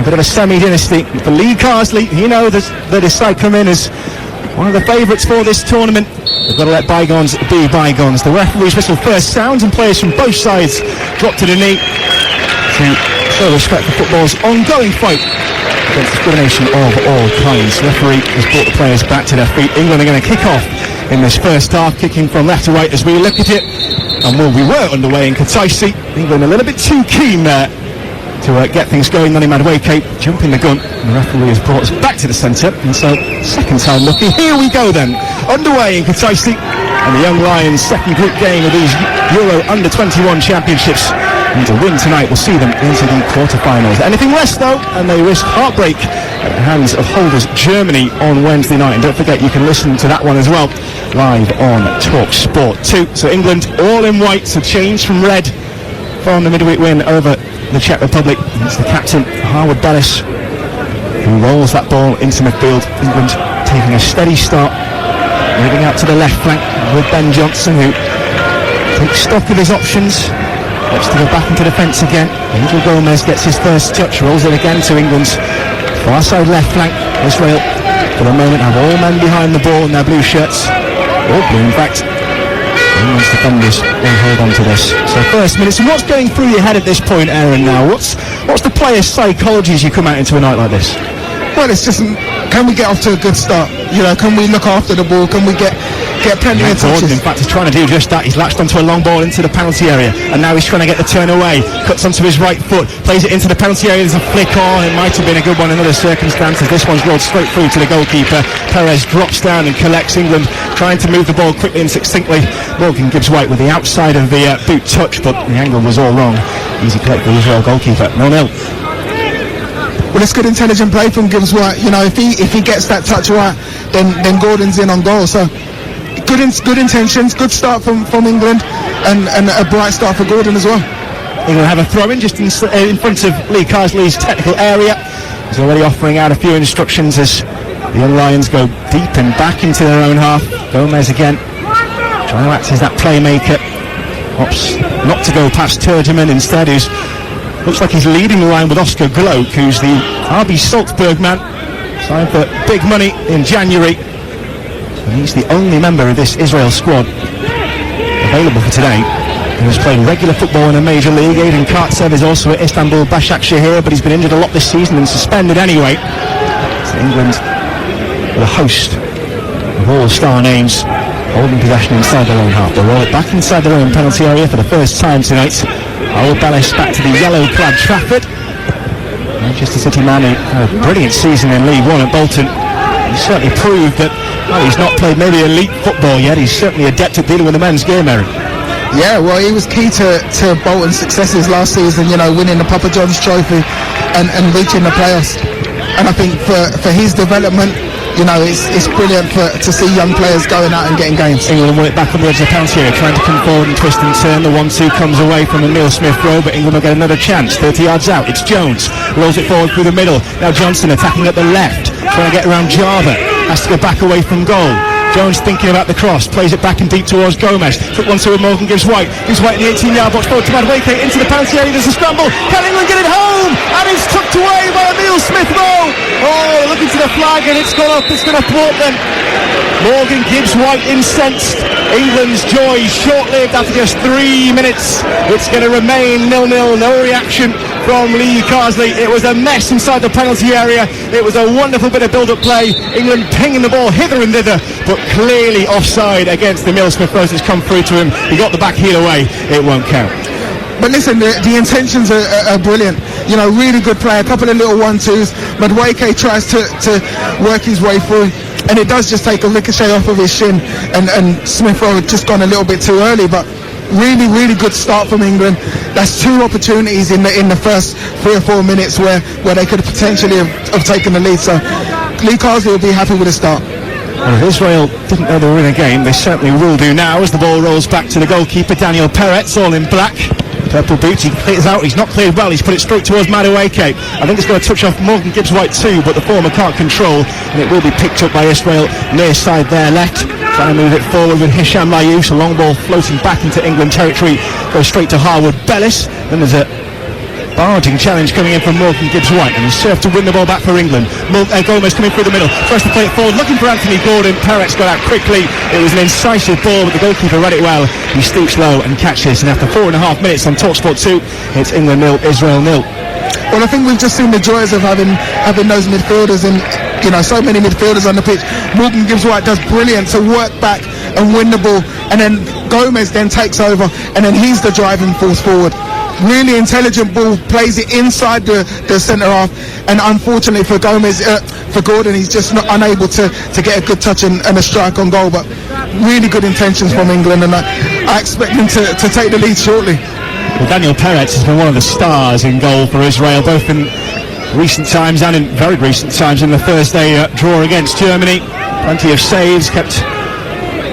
bit of a semi-dynasty for Lee Carsley. You know that his side come in as one of the favourites for this tournament. They've got to let bygones be bygones. The referee's whistle first sounds and players from both sides drop to the knee to show respect for football's ongoing fight against discrimination of all kinds. The referee has brought the players back to their feet. England are going to kick off in this first half, kicking from left to right as we look at it. And we were underway in Kutaisi. England a little bit too keen there to get things going. Nani Madueke jumping the gun. And the referee has brought us back to the centre. And so, second time lucky. Here we go then. Underway in Kutaisi. And the Young Lions' second group game of these Euro Under-21 Championships. And to win tonight will see them into the quarter-finals. Anything less, though, and they risk heartbreak at the hands of holders Germany on Wednesday night. And don't forget, you can listen to that one as well, live on talksport 2. So England all in white, so change from red from the midweek win over the Czech Republic. It's the captain, Harwood Bellis, who rolls that ball into midfield. England taking a steady start, moving out to the left flank with Ben Johnson, who takes stock of his options. Looks to go back into defence again. Angel Gomez gets his first touch, rolls it again to England's far side left flank. Israel, for the moment, have all men behind the ball in their blue shirts. All blue, in fact. England's defenders will hold on to this. So first minutes, and what's going through your head at this point, Aaron, now? What's the player's psychology as you come out into a night like this? Well, it's just, can we get off to a good start? You know, can we look after the ball? Can we get plenty of touches? Gordon, in fact, is trying to do just that. He's latched onto a long ball into the penalty area, and now he's trying to get the turn away. Cuts onto his right foot, plays it into the penalty area. There's a flick on. It might have been a good one in other circumstances. This one's rolled straight through to the goalkeeper. Perez drops down and collects. England trying to move the ball quickly and succinctly. Morgan Gibbs-White with the outside of the boot touch, but the angle was all wrong. Easy collect for the Israel goalkeeper. 0-0. Well, it's good intelligent play from Gibbs-White. You know, if he gets that touch right, then Gordon's in on goal. So good intentions, good start from England, and a bright start for Gordon as well. England have a throw-in just in front of Lee Carsley's technical area. He's already offering out a few instructions as the Young Lions go deep and back into their own half. Gomez again, trying to act as that playmaker. Opts not to go past Turgeman instead, who's looks like he's leading the line with Oscar Gloak, who's the RB Salzburg man, signed for big money in January. And he's the only member of this Israel squad available for today who has played regular football in a major league. Aiden Kartsev is also at Istanbul Başakşehir, but he's been injured a lot this season and suspended anyway. So England with a host of all-star names holding possession inside their own half. They'll roll it back inside their own penalty area for the first time tonight. Harwood Bellis back to the yellow-clad Trafford. Manchester City man who had a brilliant season in League One at Bolton. He certainly proved that, well, he's not played maybe elite football yet. He's certainly adept at dealing with the men's game, Aaron. Yeah, well, he was key to Bolton's successes last season, you know, winning the Papa John's Trophy and reaching the playoffs. And I think for his development, you know, it's brilliant to see young players going out and getting games. England won it back on the edge of the penalty area, trying to come forward and twist and turn. The 1-2 comes away from Emile Smith-Rowe, but England will get another chance. 30 yards out, it's Jones, rolls it forward through the middle. Now Johnson attacking at the left, trying to get around Java, has to go back away from goal. Jones thinking about the cross, plays it back and deep towards Gomez. Took one to Morgan Gibbs-White. Gibbs-White in the 18-yard box, forward to Madueke, into the penalty area. There's a scramble. Can England get it home? And it's tucked away by Emile Smith-Rowe. Oh, looking to the flag, and it's gone up. It's going to thwart them. Morgan Gibbs-White incensed. England's joy short-lived after just 3 minutes. It's going to remain 0-0. No reaction from Lee Carsley. It was a mess inside the penalty area. It was a wonderful bit of build-up play. England pinging the ball hither and thither, but clearly offside against Emile Smith-Rowe that's come through to him. He got the back heel away. It won't count. But listen, the intentions are brilliant. You know, really good play. A couple of little 1-2s. Madueke tries to work his way through, and it does just take a ricochet off of his shin, and Smith-Rowe had just gone a little bit too early. But really good start from England. That's two opportunities in the first 3 or 4 minutes where they could potentially have taken the lead. So Lee Carsley will be happy with the start. Well, if Israel didn't know they were in a game, they certainly will do now as the ball rolls back to the goalkeeper, Daniel Peretz, all in black. Purple boots, he clears out, he's not cleared well, he's put it straight towards Madueke. I think it's going to touch off Morgan Gibbs-White too, but the former can't control, and it will be picked up by Israel near side there left. Trying to move it forward with Hisham Layous, a long ball floating back into England territory, goes straight to Harwood Bellis. Then there's a Barging challenge coming in from Morgan Gibbs-White, and a serve to win the ball back for England. Gomez coming through the middle, tries to play it forward, looking for Anthony Gordon. Perez got out quickly. It was an incisive ball, but the goalkeeper read it well. He stoops low and catches, and after 4.5 minutes on talksport 2, it's England 0, Israel 0. Well, I think we've just seen the joys of having those midfielders, and so many midfielders on the pitch. Morgan Gibbs-White does brilliant to work back and win the ball, and then Gomez then takes over, and then he's the driving force forward. Really intelligent ball, plays it inside the centre half, and unfortunately for Gordon, he's just not unable to get a good touch and a strike on goal. But really good intentions from England, and I expect him to take the lead shortly. Well, Daniel Perez has been one of the stars in goal for Israel, both in recent times and in very recent times. In the Thursday draw against Germany, plenty of saves, kept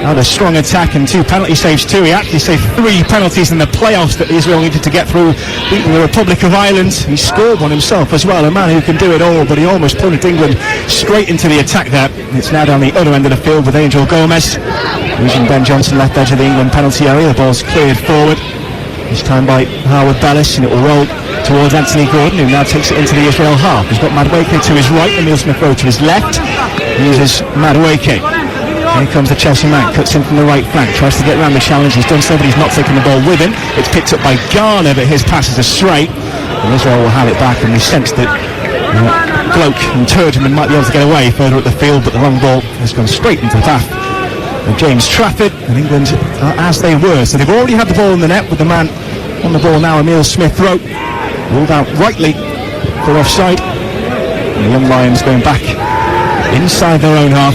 out a strong attack and 2 penalty saves too. He actually saved 3 penalties in the playoffs that Israel needed to get through, beating the Republic of Ireland. He scored one himself as well, a man who can do it all, but he almost punted England straight into the attack there. It's now down the other end of the field with Angel Gomez using Ben Johnson, left edge of the England penalty area. The ball's cleared forward, this time by Howard Bellis, and it will roll towards Anthony Gordon, who now takes it into the Israel half. He's got Madueke to his right, Emile Smith-Rowe to his left. He uses Madueke. Here comes the Chelsea man, cuts in from the right flank, tries to get around the challenge. He's done so, but he's not taking the ball with him. It's picked up by Garner, but his pass is astray, and Israel will have it back, and we sense that Gloak and Turgeman might be able to get away further up the field, but the long ball has gone straight into the path of James Trafford, and England are as they were. So they've already had the ball in the net with the man on the ball now, Emile Smith-Rowe, ruled out rightly for offside. And the Young Lions going back inside their own half.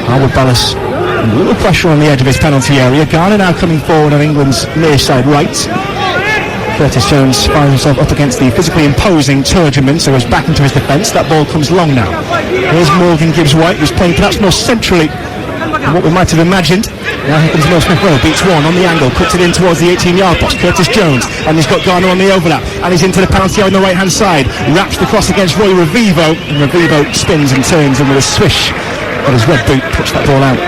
Howard Bellis, a little pressure on the edge of his penalty area. Garner now coming forward on England's near side right. Curtis Jones finds himself up against the physically imposing Turgeman, so goes back into his defence. That ball comes long now. Here's Morgan Gibbs-White, who's playing perhaps more centrally than what we might have imagined. Now here comes Emile Smith-Rowe, beats one on the angle, cuts it in towards the 18-yard box. Curtis Jones, and he's got Garner on the overlap, and he's into the penalty area on the right-hand side. Wraps the cross against Roy Revivo, and Revivo spins and turns, and with a swish on his red boot, puts that ball out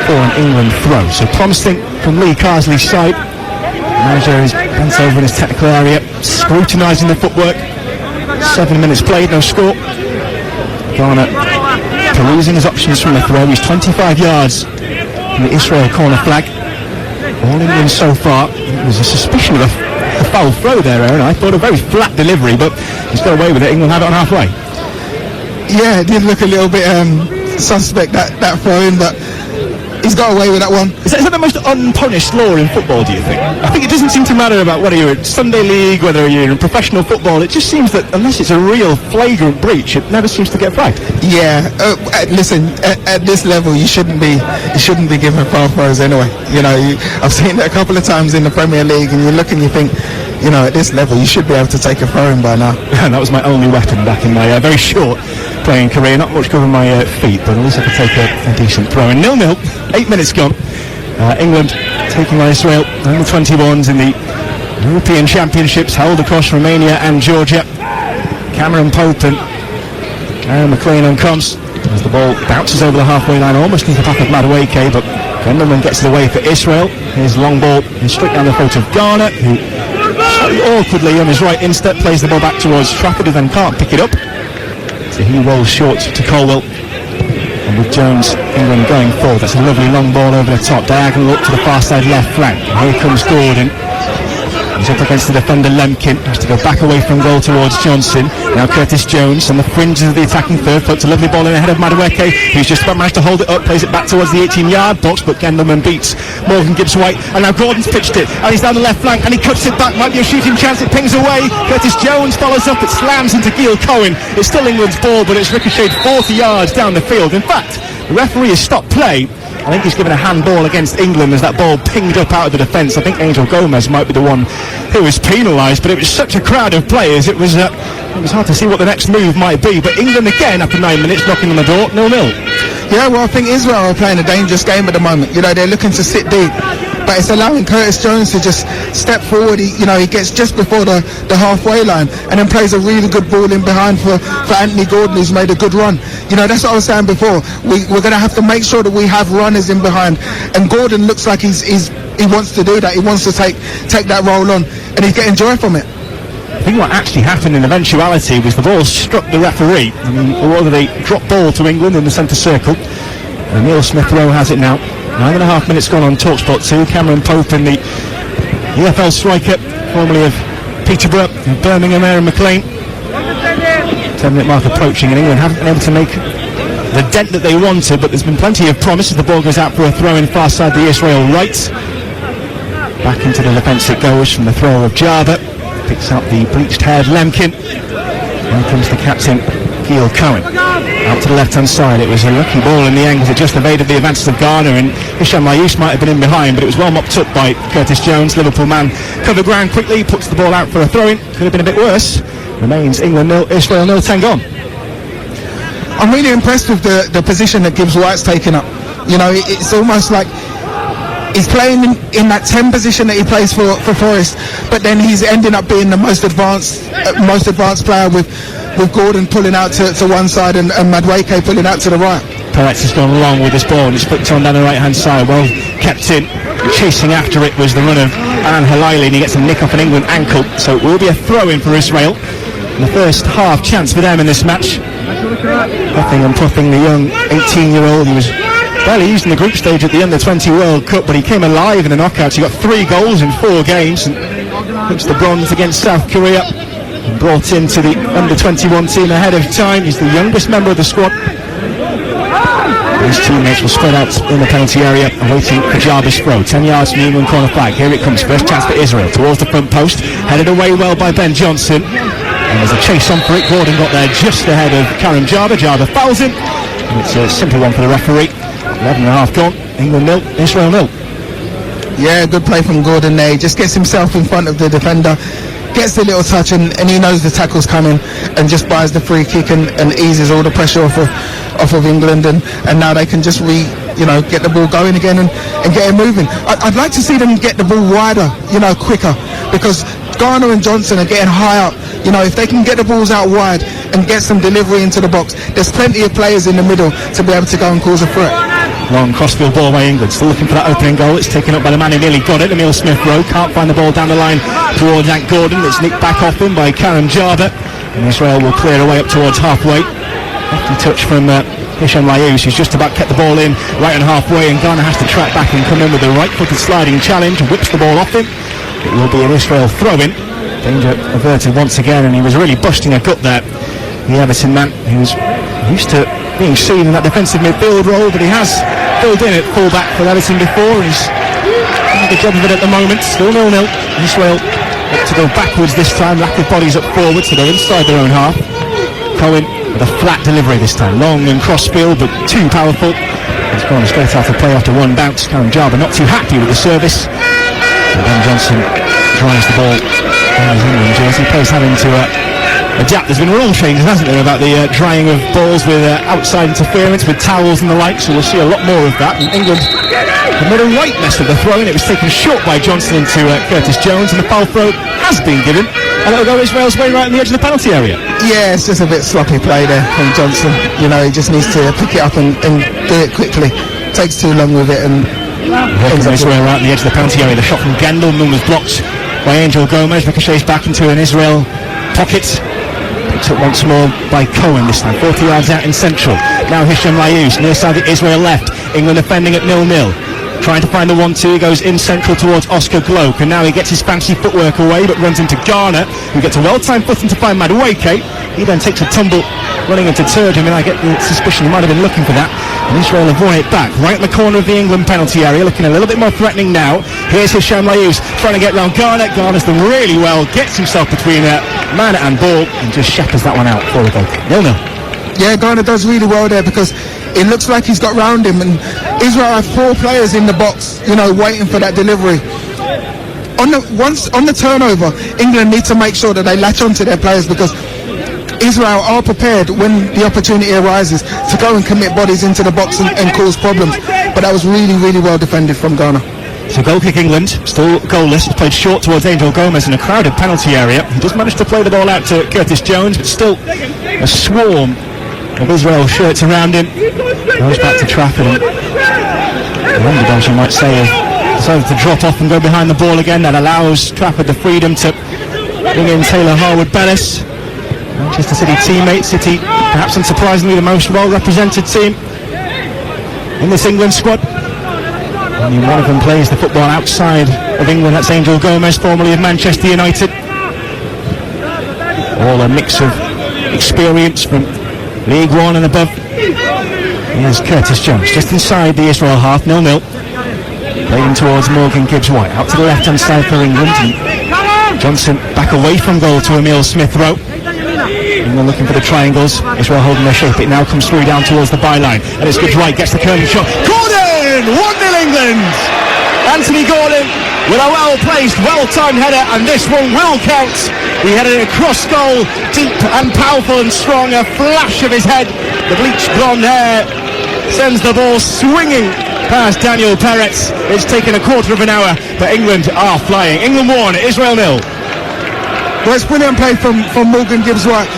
for an England throw. So promising from Lee Carsley's side. The manager is bent over in his technical area, scrutinising the footwork. 7 minutes played, no score. Garner perusing his options from the throw. He's 25 yards from the Israel corner flag. All England so far. There was a suspicion of a foul throw there, Aaron. I thought a very flat delivery, but he's got away with it. England have it on halfway. Yeah, it did look a little bit suspect, that throw in, but he's got away with that one. Is that the most unpunished law in football, do you think? I think it doesn't seem to matter about whether you're in Sunday League, whether you're in professional football. It just seems that unless it's a real flagrant breach, it never seems to get flagged. Yeah, listen, at this level you shouldn't be given foul throws anyway. I've seen it a couple of times in the Premier League, and you look and you think, at this level you should be able to take a throw in by now. And that was my only weapon back in my very short playing career. Not much covering my feet, but at least I could take a decent throw. And 0-0, 8 minutes gone. England taking on Israel under 21s in the European Championships held across Romania and Georgia. Cameron Pope and Aaron McLean on comms as the ball bounces over the halfway line, almost into the path of Madueke, but Gendelman gets it away for Israel. His long ball is straight down the throat of Garner, who slightly awkwardly on his right instep plays the ball back towards Trafford, who then can't pick it up. So he rolls short to Colwell. And with Jones, England going forward, that's a lovely long ball over the top, diagonal up to the far side left flank. And here comes Gordon. He's up against the defender Lemkin, has to go back away from goal towards Johnson. Now Curtis Jones on the fringes of the attacking third, puts a lovely ball in ahead of Madueke, who's just about managed to hold it up, plays it back towards the 18-yard box, but Gendelman beats Morgan Gibbs-White, and now Gordon's pitched it, and he's down the left flank, and he cuts it back, might be a shooting chance, it pings away. Curtis Jones follows up, it slams into Gil Cohen. It's still England's ball, but it's ricocheted 40 yards down the field. In fact, the referee has stopped play. I think he's given a handball against England as that ball pinged up out of the defence. I think Angel Gomez might be the one who was penalised, but it was such a crowd of players, it was hard to see what the next move might be. But England again, after 9 minutes, knocking on the door, 0-0. Yeah, well, I think Israel are playing a dangerous game at the moment. They're looking to sit deep, but it's allowing Curtis Jones to just step forward. He gets just before the halfway line and then plays a really good ball in behind for Anthony Gordon, who's made a good run. That's what I was saying before. We're going to have to make sure that we have runners in behind, and Gordon looks like he wants to do that. He wants to take that role on, and he's getting joy from it. think what actually happened in eventuality was the ball struck the referee. I mean, or they dropped ball to England in the centre circle. And Neil Smith-Rowe has it now. 9.5 minutes gone on talksport 2. Cameron Pope in the EFL striker, formerly of Peterborough, of Birmingham, Aaron McLean. 10-minute mark approaching, and England haven't been able to make the dent that they wanted, but there's been plenty of promise as the ball goes out for a throw in far side the Israel right. Back into the defence it goes from the throw of Jarber. Picks up the bleached-haired Lemkin. Here comes the captain, Gil Cohen. Out to the left-hand side. It was a lucky ball in the end because it just evaded the advances of Ghana, and Hisham Layous might have been in behind, but it was well mopped up by Curtis Jones. Liverpool man covered ground quickly, puts the ball out for a throw-in. Could have been a bit worse. Remains England 0, Israel 0, 10 gone. I'm really impressed with the position that Gibbs White's taken up. You know, it's almost like he's playing in that 10 position that he plays for Forest, but then he's ending up being the most advanced player with Gordon pulling out to one side and Madueke pulling out to the right. Peretz has gone long with this ball and it's flicked on down the right hand side. Well kept in. Chasing after it was the run of Alan Halaili, and he gets a nick off an England ankle, so it will be a throw in for Israel. And the first half chance for them in this match. Puffing and puffing the young 18-year-old. He was barely used in the group stage at the Under-20 World Cup, but he came alive in the knockouts. He got 3 goals in 4 games and clinched the bronze against South Korea. And brought into the Under-21 team ahead of time. He's the youngest member of the squad. His teammates will spread out in the penalty area, awaiting Kajaba's throw. 10 yards from the England corner flag. Here it comes. First chance for Israel towards the front post. Headed away well by Ben Johnson. And there's a chase on for it. Gordon got there just ahead of Karim Jarber. Jarber fouls him. And it's a simple one for the referee. 11.5 gone. England 0, Israel 0. Yeah, good play from Gordon there. He just gets himself in front of the defender, gets the little touch, and he knows the tackle's coming, and just buys the free kick and eases all the pressure off of England, and now they can just get the ball going again and get it moving. I'd like to see them get the ball wider, quicker, because Garner and Johnson are getting high up. If they can get the balls out wide and get some delivery into the box, there's plenty of players in the middle to be able to go and cause a threat. Long crossfield ball by England, still looking for that opening goal. It's taken up by the man who nearly got it, Emil Smith-Rowe. Can't find the ball down the line towards Ant Gordon. It's nicked back off him by Karim Jarber, and Israel will clear away up towards halfway. Hefty touch from Hisham Layous, who's just about kept the ball in right on halfway, and Ghana has to track back and come in with a right-footed sliding challenge and whips the ball off him. It will be an Israel throw-in. Danger averted once again, and he was really busting a gut there. The Everton man, who's used to being seen in that defensive midfield role, but he has filled in at full-back for Everton before, and he's doing a good job of it at the moment. Still 0-0. Israel up to go backwards this time. Lack of bodies up forward, so they're inside their own half. Cohen with a flat delivery this time. Long and cross-field, but too powerful. He's gone straight out of play after one bounce. Karim Jarber not too happy with the service. So Ben Johnson drives the ball down his England jersey. Players having to adapt. There's been rule changes, hasn't there, about the drying of balls with outside interference with towels and the like, so we'll see a lot more of that. And England have made a right mess of the throw, and it was taken short by Johnson into Curtis Jones, and the foul throw has been given, and it'll go Israel's way right on the edge of the penalty area. Yeah, it's just a bit sloppy play there from Johnson. He just needs to pick it up and do it quickly. Takes too long with it, and Israel right on the edge of the penalty area. The shot from Gendelman was blocked by Angel Gomez. Ricochets back into an Israel pocket. Picked up once more by Cohen this time. 40 yards out in central. Now Hisham Layous near side of Israel left. England defending at 0-0. Trying to find the 1-2, he goes in central towards Oscar Gloak, and now he gets his fancy footwork away, but runs into Ghana, who gets a well-timed footing to find Madueke. He then takes a tumble running into Turgeon, and I get the suspicion he might have been looking for that, and Israel have won it back right in the corner of the England penalty area, looking a little bit more threatening now. Here's Hisham Layous trying to get round Ghana. Ghana's done really well, gets himself between man and ball, and just shephers that one out for the goal. 0-0. Yeah, Ghana does really well there, because it looks like he's got round him, and Israel have 4 players in the box, waiting for that delivery. On the turnover, England need to make sure that they latch onto their players, because Israel are prepared when the opportunity arises to go and commit bodies into the box and cause problems. But that was really, really well defended from Ghana. So goal kick England, still goalless. It's played short towards Angel Gomez in a crowded penalty area. He just managed to play the ball out to Curtis Jones, but still a swarm of Israel shirts around him. Goes back to Trafford, and the underdogs, you might say, have decided to drop off and go behind the ball again. That allows Trafford the freedom to bring in Taylor Harwood-Bellis, Manchester City teammate. City, perhaps unsurprisingly, the most well-represented team in this England squad. Only one of them plays the football outside of England. That's Angel Gomez, formerly of Manchester United. All a mix of experience from League One and above. Here's Curtis Jones, just inside the Israel half, 0-0. Playing towards Morgan Gibbs-White, out to the left-hand side for England. And Johnson back away from goal to Emile Smith-Rowe. England looking for the triangles. Israel holding their shape. It now comes through down towards the byline. And it's Gibbs-White, gets the curling shot. Gordon! 1-0 England! Anthony Gordon with a well-placed, well-timed header, and this one will count. He headed it across goal, deep and powerful and strong. A flash of his head. The bleached blonde hair sends the ball swinging past Daniel Peretz. It's taken a quarter of an hour, but England are flying. England 1, Israel 0. Well, it's brilliant play from Morgan Gibbs-White.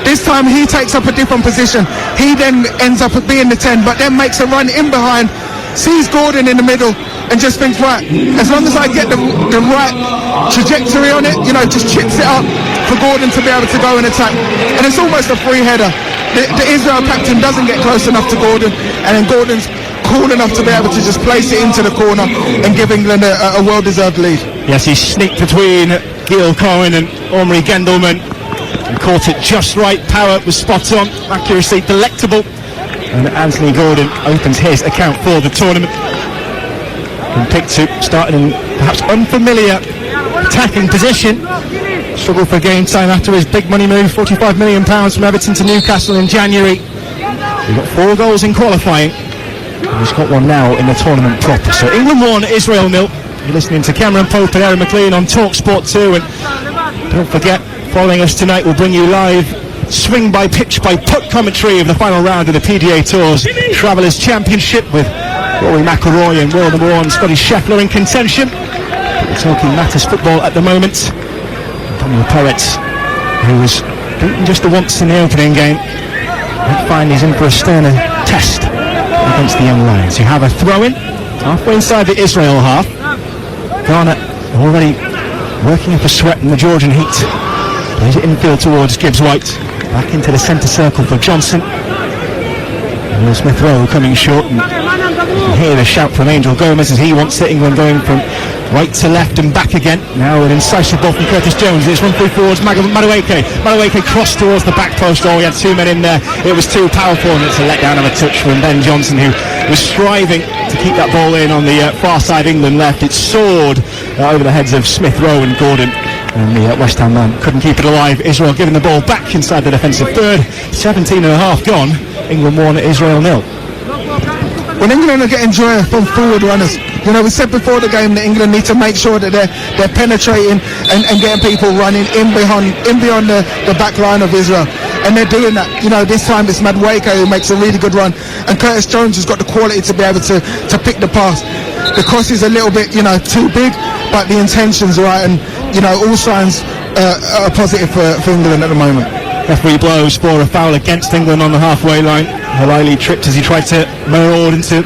This time he takes up a different position. He then ends up being the 10, but then makes a run in behind, sees Gordon in the middle, and just thinks, right, as long as I get the right trajectory on it, just chips it up for Gordon to be able to go and attack. And it's almost a free header. The Israel captain doesn't get close enough to Gordon, and then Gordon's cool enough to be able to just place it into the corner and give England a well-deserved lead. Yes, he sneaked between Gil Cohen and Omri Gendelman and caught it just right. Power was spot on, accuracy delectable, and Anthony Gordon opens his account for the tournament. And picked to starting in perhaps unfamiliar attacking position. Struggled for game time after his big money move, £45 million from Everton to Newcastle in January. He got 4 goals in qualifying. He's got one now in the tournament proper. So England 1, Israel 0. You're listening to Cameron Pope and Aaron McLean on talksport 2. And don't forget, following us tonight, we'll bring you live swing by pitch by puck commentary of the final round of the PGA Tour's Travellers Championship with Rory McIlroy and world number 1 Scotty Scheffler in contention. We're talking matters football at the moment. Daniel Peretz, who was beaten just the once in the opening game, might find he's in for a sterner test against the young Lions, who have a throw-in halfway inside the Israel half. Garner already working up a sweat in the Georgian heat. Plays it infield towards Gibbs-White. Back into the centre circle for Johnson. Will Smith-Rowe coming short. And you can hear the shout from Angel Gomez as he wants it. England going from right to left and back again. Now an incisive ball from Curtis Jones. It's run through forwards Madueke. Madueke crossed towards the back post. Oh, he had 2 men in there. It was too powerful, and it's a letdown of a touch from Ben Johnson, who was striving to keep that ball in on the far side England left. It soared over the heads of Smith-Rowe and Gordon, and the West Ham man couldn't keep it alive. Israel giving the ball back inside the defensive third. 17 and a half gone. England 1, Israel 0. When England are getting joy from forward runners, we said before the game that England need to make sure that they're penetrating and getting people running in beyond the back line of Israel, and they're doing that. This time it's Madueke who makes a really good run, and Curtis Jones has got the quality to be able to pick the pass. The cross is a little bit too big, but the intention's right, and all signs are positive for England at the moment. Referee blows for a foul against England on the halfway line. Halili tripped as he tried to maraud into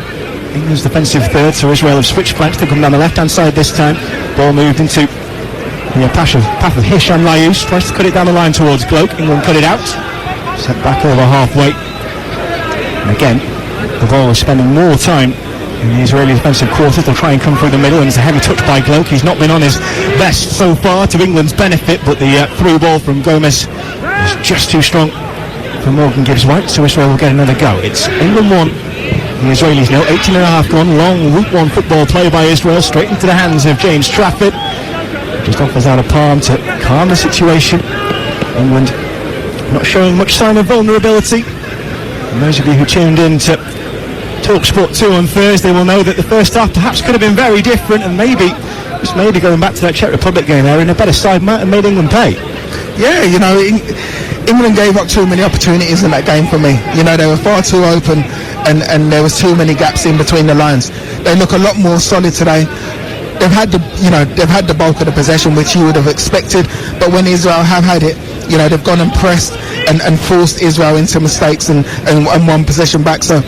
England's defensive third, so Israel have switched flanks to come down the left-hand side this time. Ball moved into the path of Hisham Layous, tries to cut it down the line towards Gloak. England cut it out, set back over halfway. And again, the ball is spending more time in the Israeli defensive quarters. They'll try and come through the middle, and it's a heavy touch by Gloak. He's not been on his best so far, to England's benefit, but the through ball from Gomez is just too strong for Morgan Gibbs-White, so Israel will get another go. It's England 1, the Israelis 0. 18 and a half gone. Long Route 1 football play by Israel, straight into the hands of James Trafford. Just offers out a palm to calm the situation. England not showing much sign of vulnerability. And those of you who tuned in to talksport 2 on Thursday will know that the first half perhaps could have been very different, and maybe going back to that Czech Republic game there, in a better side might have made England pay. Yeah, England gave up too many opportunities in that game for me. They were far too open, and there was too many gaps in between the lines. They look a lot more solid today. They've had the bulk of the possession, which you would have expected, but when Israel have had it, they've gone and pressed and forced Israel into mistakes and won possession back. So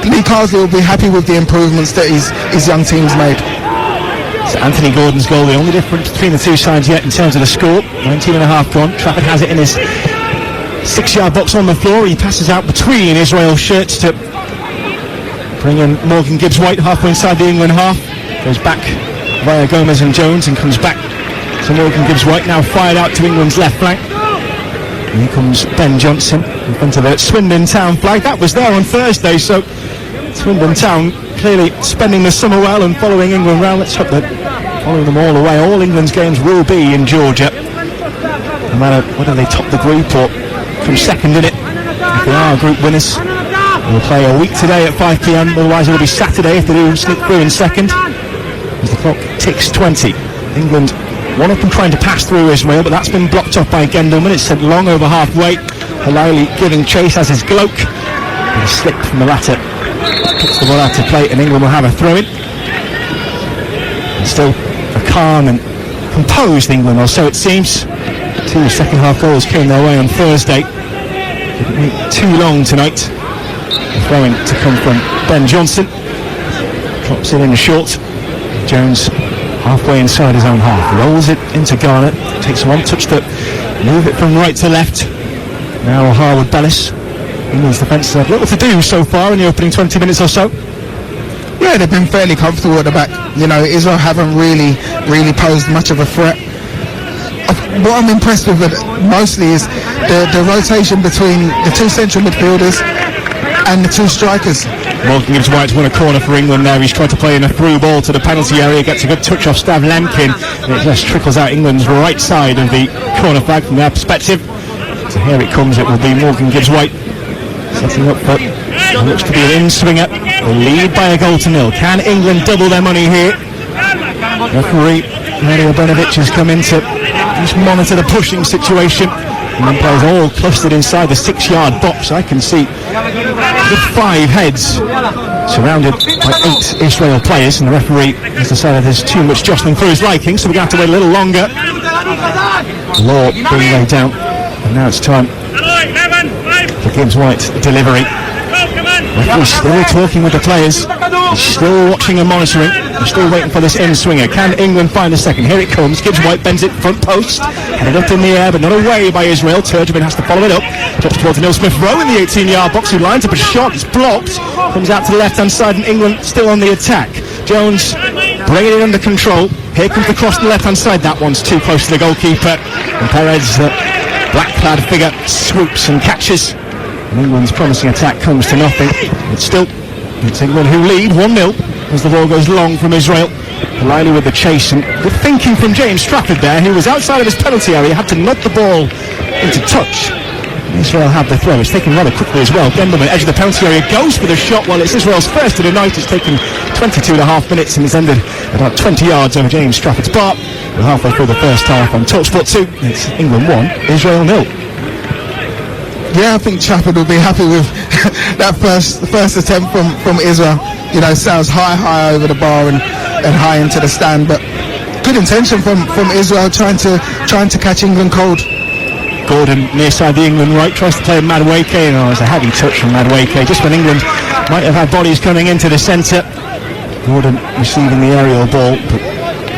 Lee Carsley will be happy with the improvements that his young team's made. It's Anthony Gordon's goal, the only difference between the two sides yet in terms of the score. 19.5 gone. Trafford has it in his 6-yard box on the floor. He passes out between Israel's shirts to bring in Morgan Gibbs-White halfway inside the England half. Goes back via Gomez and Jones and comes back to Morgan Gibbs-White, now fired out to England's left flank. And here comes Ben Johnson in front of the Swindon Town flag. That was there on Thursday, so Swindon Town clearly spending the summer well and following England round. Let's hope that following them all the way, all England's games will be in Georgia. No matter whether they top the group or come second in it. If they are group winners, they'll play a week today at 5 p.m. Otherwise it'll be Saturday if they do sneak through in second. As the clock ticks 20. England, one of them trying to pass through Israel, but that's been blocked off by Gendelman. It's sent long over halfway. Halili giving chase as his Gloak. And a slip from the latter. Kicks the ball out to play, and England will have a throw-in. And still a calm and composed England, or so it seems. 2 second half goals came their way on Thursday. Didn't wait too long tonight. The throw-in to come from Ben Johnson. Drops it in short. Jones halfway inside his own half. Rolls it into Garner. Takes one touch to move it from right to left. Now Harwood Bellis. England's defence had little to do so far in the opening 20 minutes or so. Yeah, they've been fairly comfortable at the back. You know, Israel haven't really posed much of a threat. What I'm impressed with mostly is the rotation between the two central midfielders and the two strikers. Morgan Gibbs-White's won a corner for England there. He's tried to play in a through ball to the penalty area, gets a good touch off Stav Lemkin, and it just trickles out England's right side of the corner flag from their perspective. So here it comes, it will be Morgan Gibbs-White setting up for what looks to be an in-swinger. They lead by a goal to nil. Can England double their money here? Referee Mario Benevic has come in to just monitor the pushing situation. And then players all clustered inside the 6-yard box. I can see the 5 heads surrounded by 8 Israel players, and the referee has decided there's too much jostling for his liking, so we're going to have to wait a little longer. Law being laid down, and now it's time for Gibbs-White delivery. Referee's still talking with the players. He's still watching and monitoring. They're still waiting for this in-swinger. Can England find a second? Here it comes. Gibbs-White bends it front post. Headed up in the air, but not away by Israel. Turgeman has to follow it up. Drops towards Neil Smith-Rowe in the 18-yard box, who lines up a shot. It's blocked. Comes out to the left-hand side, and England still on the attack. Jones bringing it under control. Here comes the cross to the left-hand side. That one's too close to the goalkeeper. And Perez, the black-clad figure, swoops and catches. And England's promising attack comes to nothing. But still, it's England who lead 1-0 as the ball goes long from Israel. Halili with the chase, and good thinking from James Trafford there, who was outside of his penalty area, had to nod the ball into touch. Israel had the throw. It's taken rather quickly as well. Gendelman, edge of the penalty area, goes for the shot. Well, it's Israel's first of the night. It's taken 22.5 minutes and it's ended about 20 yards over James Trafford's bar. We're halfway through the first half on talksport 2. It's England 1, Israel 0. Yeah, I think Trafford will be happy with that first attempt from Israel. You know, sails high over the bar and high into the stand, but good intention from Israel trying to catch England cold. Gordon near side the England right, tries to play Madueke, and it's a heavy touch from Madueke just when England might have had bodies coming into the centre. Gordon receiving the aerial ball, but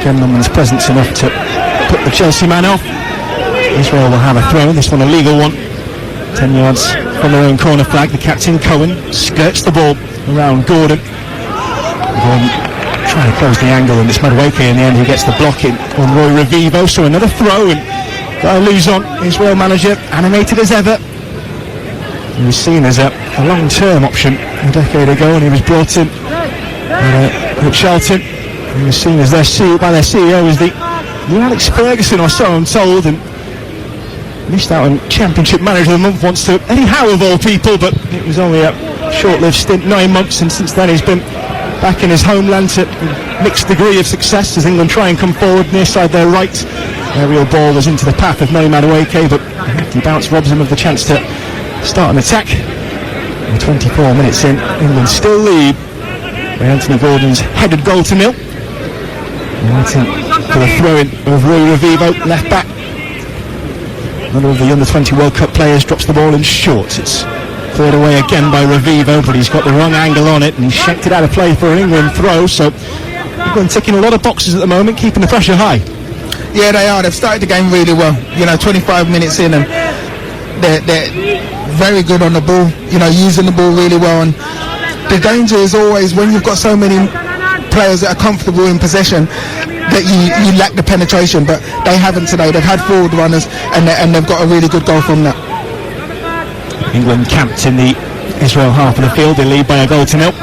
Gendelman's presence enough to put the Chelsea man off. Israel will have a throw, this one a legal one. 10 yards from their own corner flag. The captain, Cohen, skirts the ball around Gordon. Gordon trying to close the angle, and it's Madueke in the end who gets the block in on Roy Revivo. So another throw, and Guy Luzon, Israel manager, animated as ever. He was seen as a long-term option a decade ago, and he was brought in at Charlton. He was seen as by their CEO as the new Alex Ferguson or so, I'm told, and missed out on Championship Manager of the Month once to Eddie Howe of all people, but it was only a short-lived stint, 9 months, and since then he's been back in his homeland to a mixed degree of success as England try and come forward near side their right. Aerial ball was into the path of Noni Madueke, but a hefty bounce robs him of the chance to start an attack. And 24 minutes in, England still lead by Anthony Gordon's headed goal to nil. Waiting for the throw-in of Roy Revivo, left back. Another of the under-20 World Cup players drops the ball in short. It's cleared away again by Revivo, but he's got the wrong angle on it, and he's shanked it out of play for an England throw, so England ticking a lot of boxes at the moment, keeping the pressure high. Yeah, they are. They've started the game really well. 25 minutes in, and they're very good on the ball. Using the ball really well. And the danger is always when you've got so many players that are comfortable in possession that you lack the penetration. But they haven't today. They've had forward runners, and they've got a really good goal from that. England camped in the Israel half of the field. They lead by a goal to nil.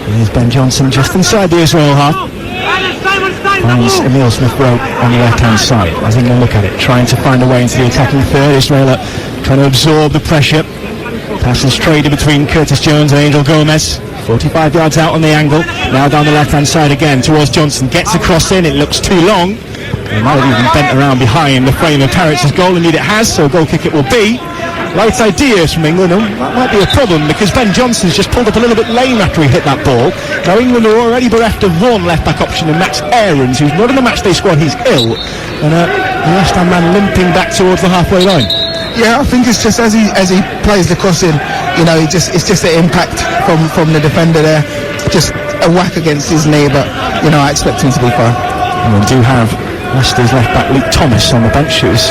Here's Ben Johnson just inside the Israel half. Finds Emile Smith-Rowe on the left-hand side. As England look at it, trying to find a way into the attacking third. Israel are trying to absorb the pressure. Passes traded between Curtis Jones and Angel Gomez. 45 yards out on the angle. Now down the left-hand side again towards Johnson. Gets a cross in. It looks too long. It might have even bent around behind the frame of Parrott's goal. Indeed it has, so a goal kick it will be. Light ideas from England. That might be a problem because Ben Johnson's just pulled up a little bit lame after he hit that ball. Now England are already bereft of one left-back option in Max Aarons, who's not in the matchday squad. He's ill, and the left-hand man limping back towards the halfway line. Yeah, I think it's just as he plays the cross in, it's just the impact from the defender there, just a whack against his knee. But I expect him to be fine. And we do have Leicester's left-back Luke Thomas on the bench. It was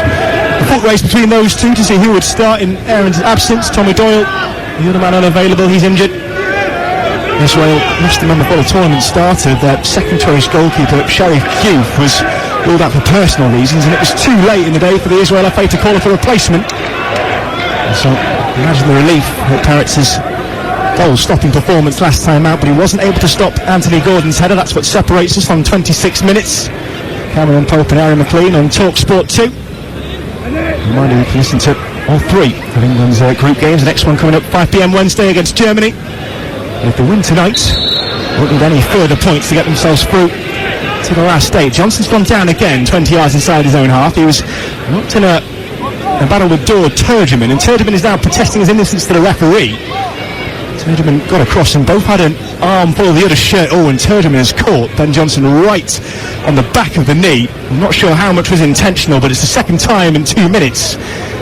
a foot race between those two to see who would start in Aarons' absence. Tommy Doyle, the other man unavailable, he's injured. Israel lost him before the tournament started. Their second choice goalkeeper, Sharif Diouf, was ruled out for personal reasons, and it was too late in the day for the Israel FA to call up a replacement. So imagine the relief at Parrott's goal-stopping performance last time out, but he wasn't able to stop Anthony Gordon's header. That's what separates us on 26 minutes. Cameron Pope and Aaron McLean on talksport 2. Reminder, you can listen to all three of England's group games. The next one coming up 5 p.m. Wednesday against Germany. With the win tonight, won't need any further points to get themselves through to the last stage. Johnson's gone down again, 20 yards inside his own half. He was knocked in a battle with Daud Turgeman, and Turgeman is now protesting his innocence to the referee. Turgeman got across and both had an arm full of the other shirt. And Turgeman has caught Ben Johnson right on the back of the knee. I'm not sure how much was intentional, but it's the second time in 2 minutes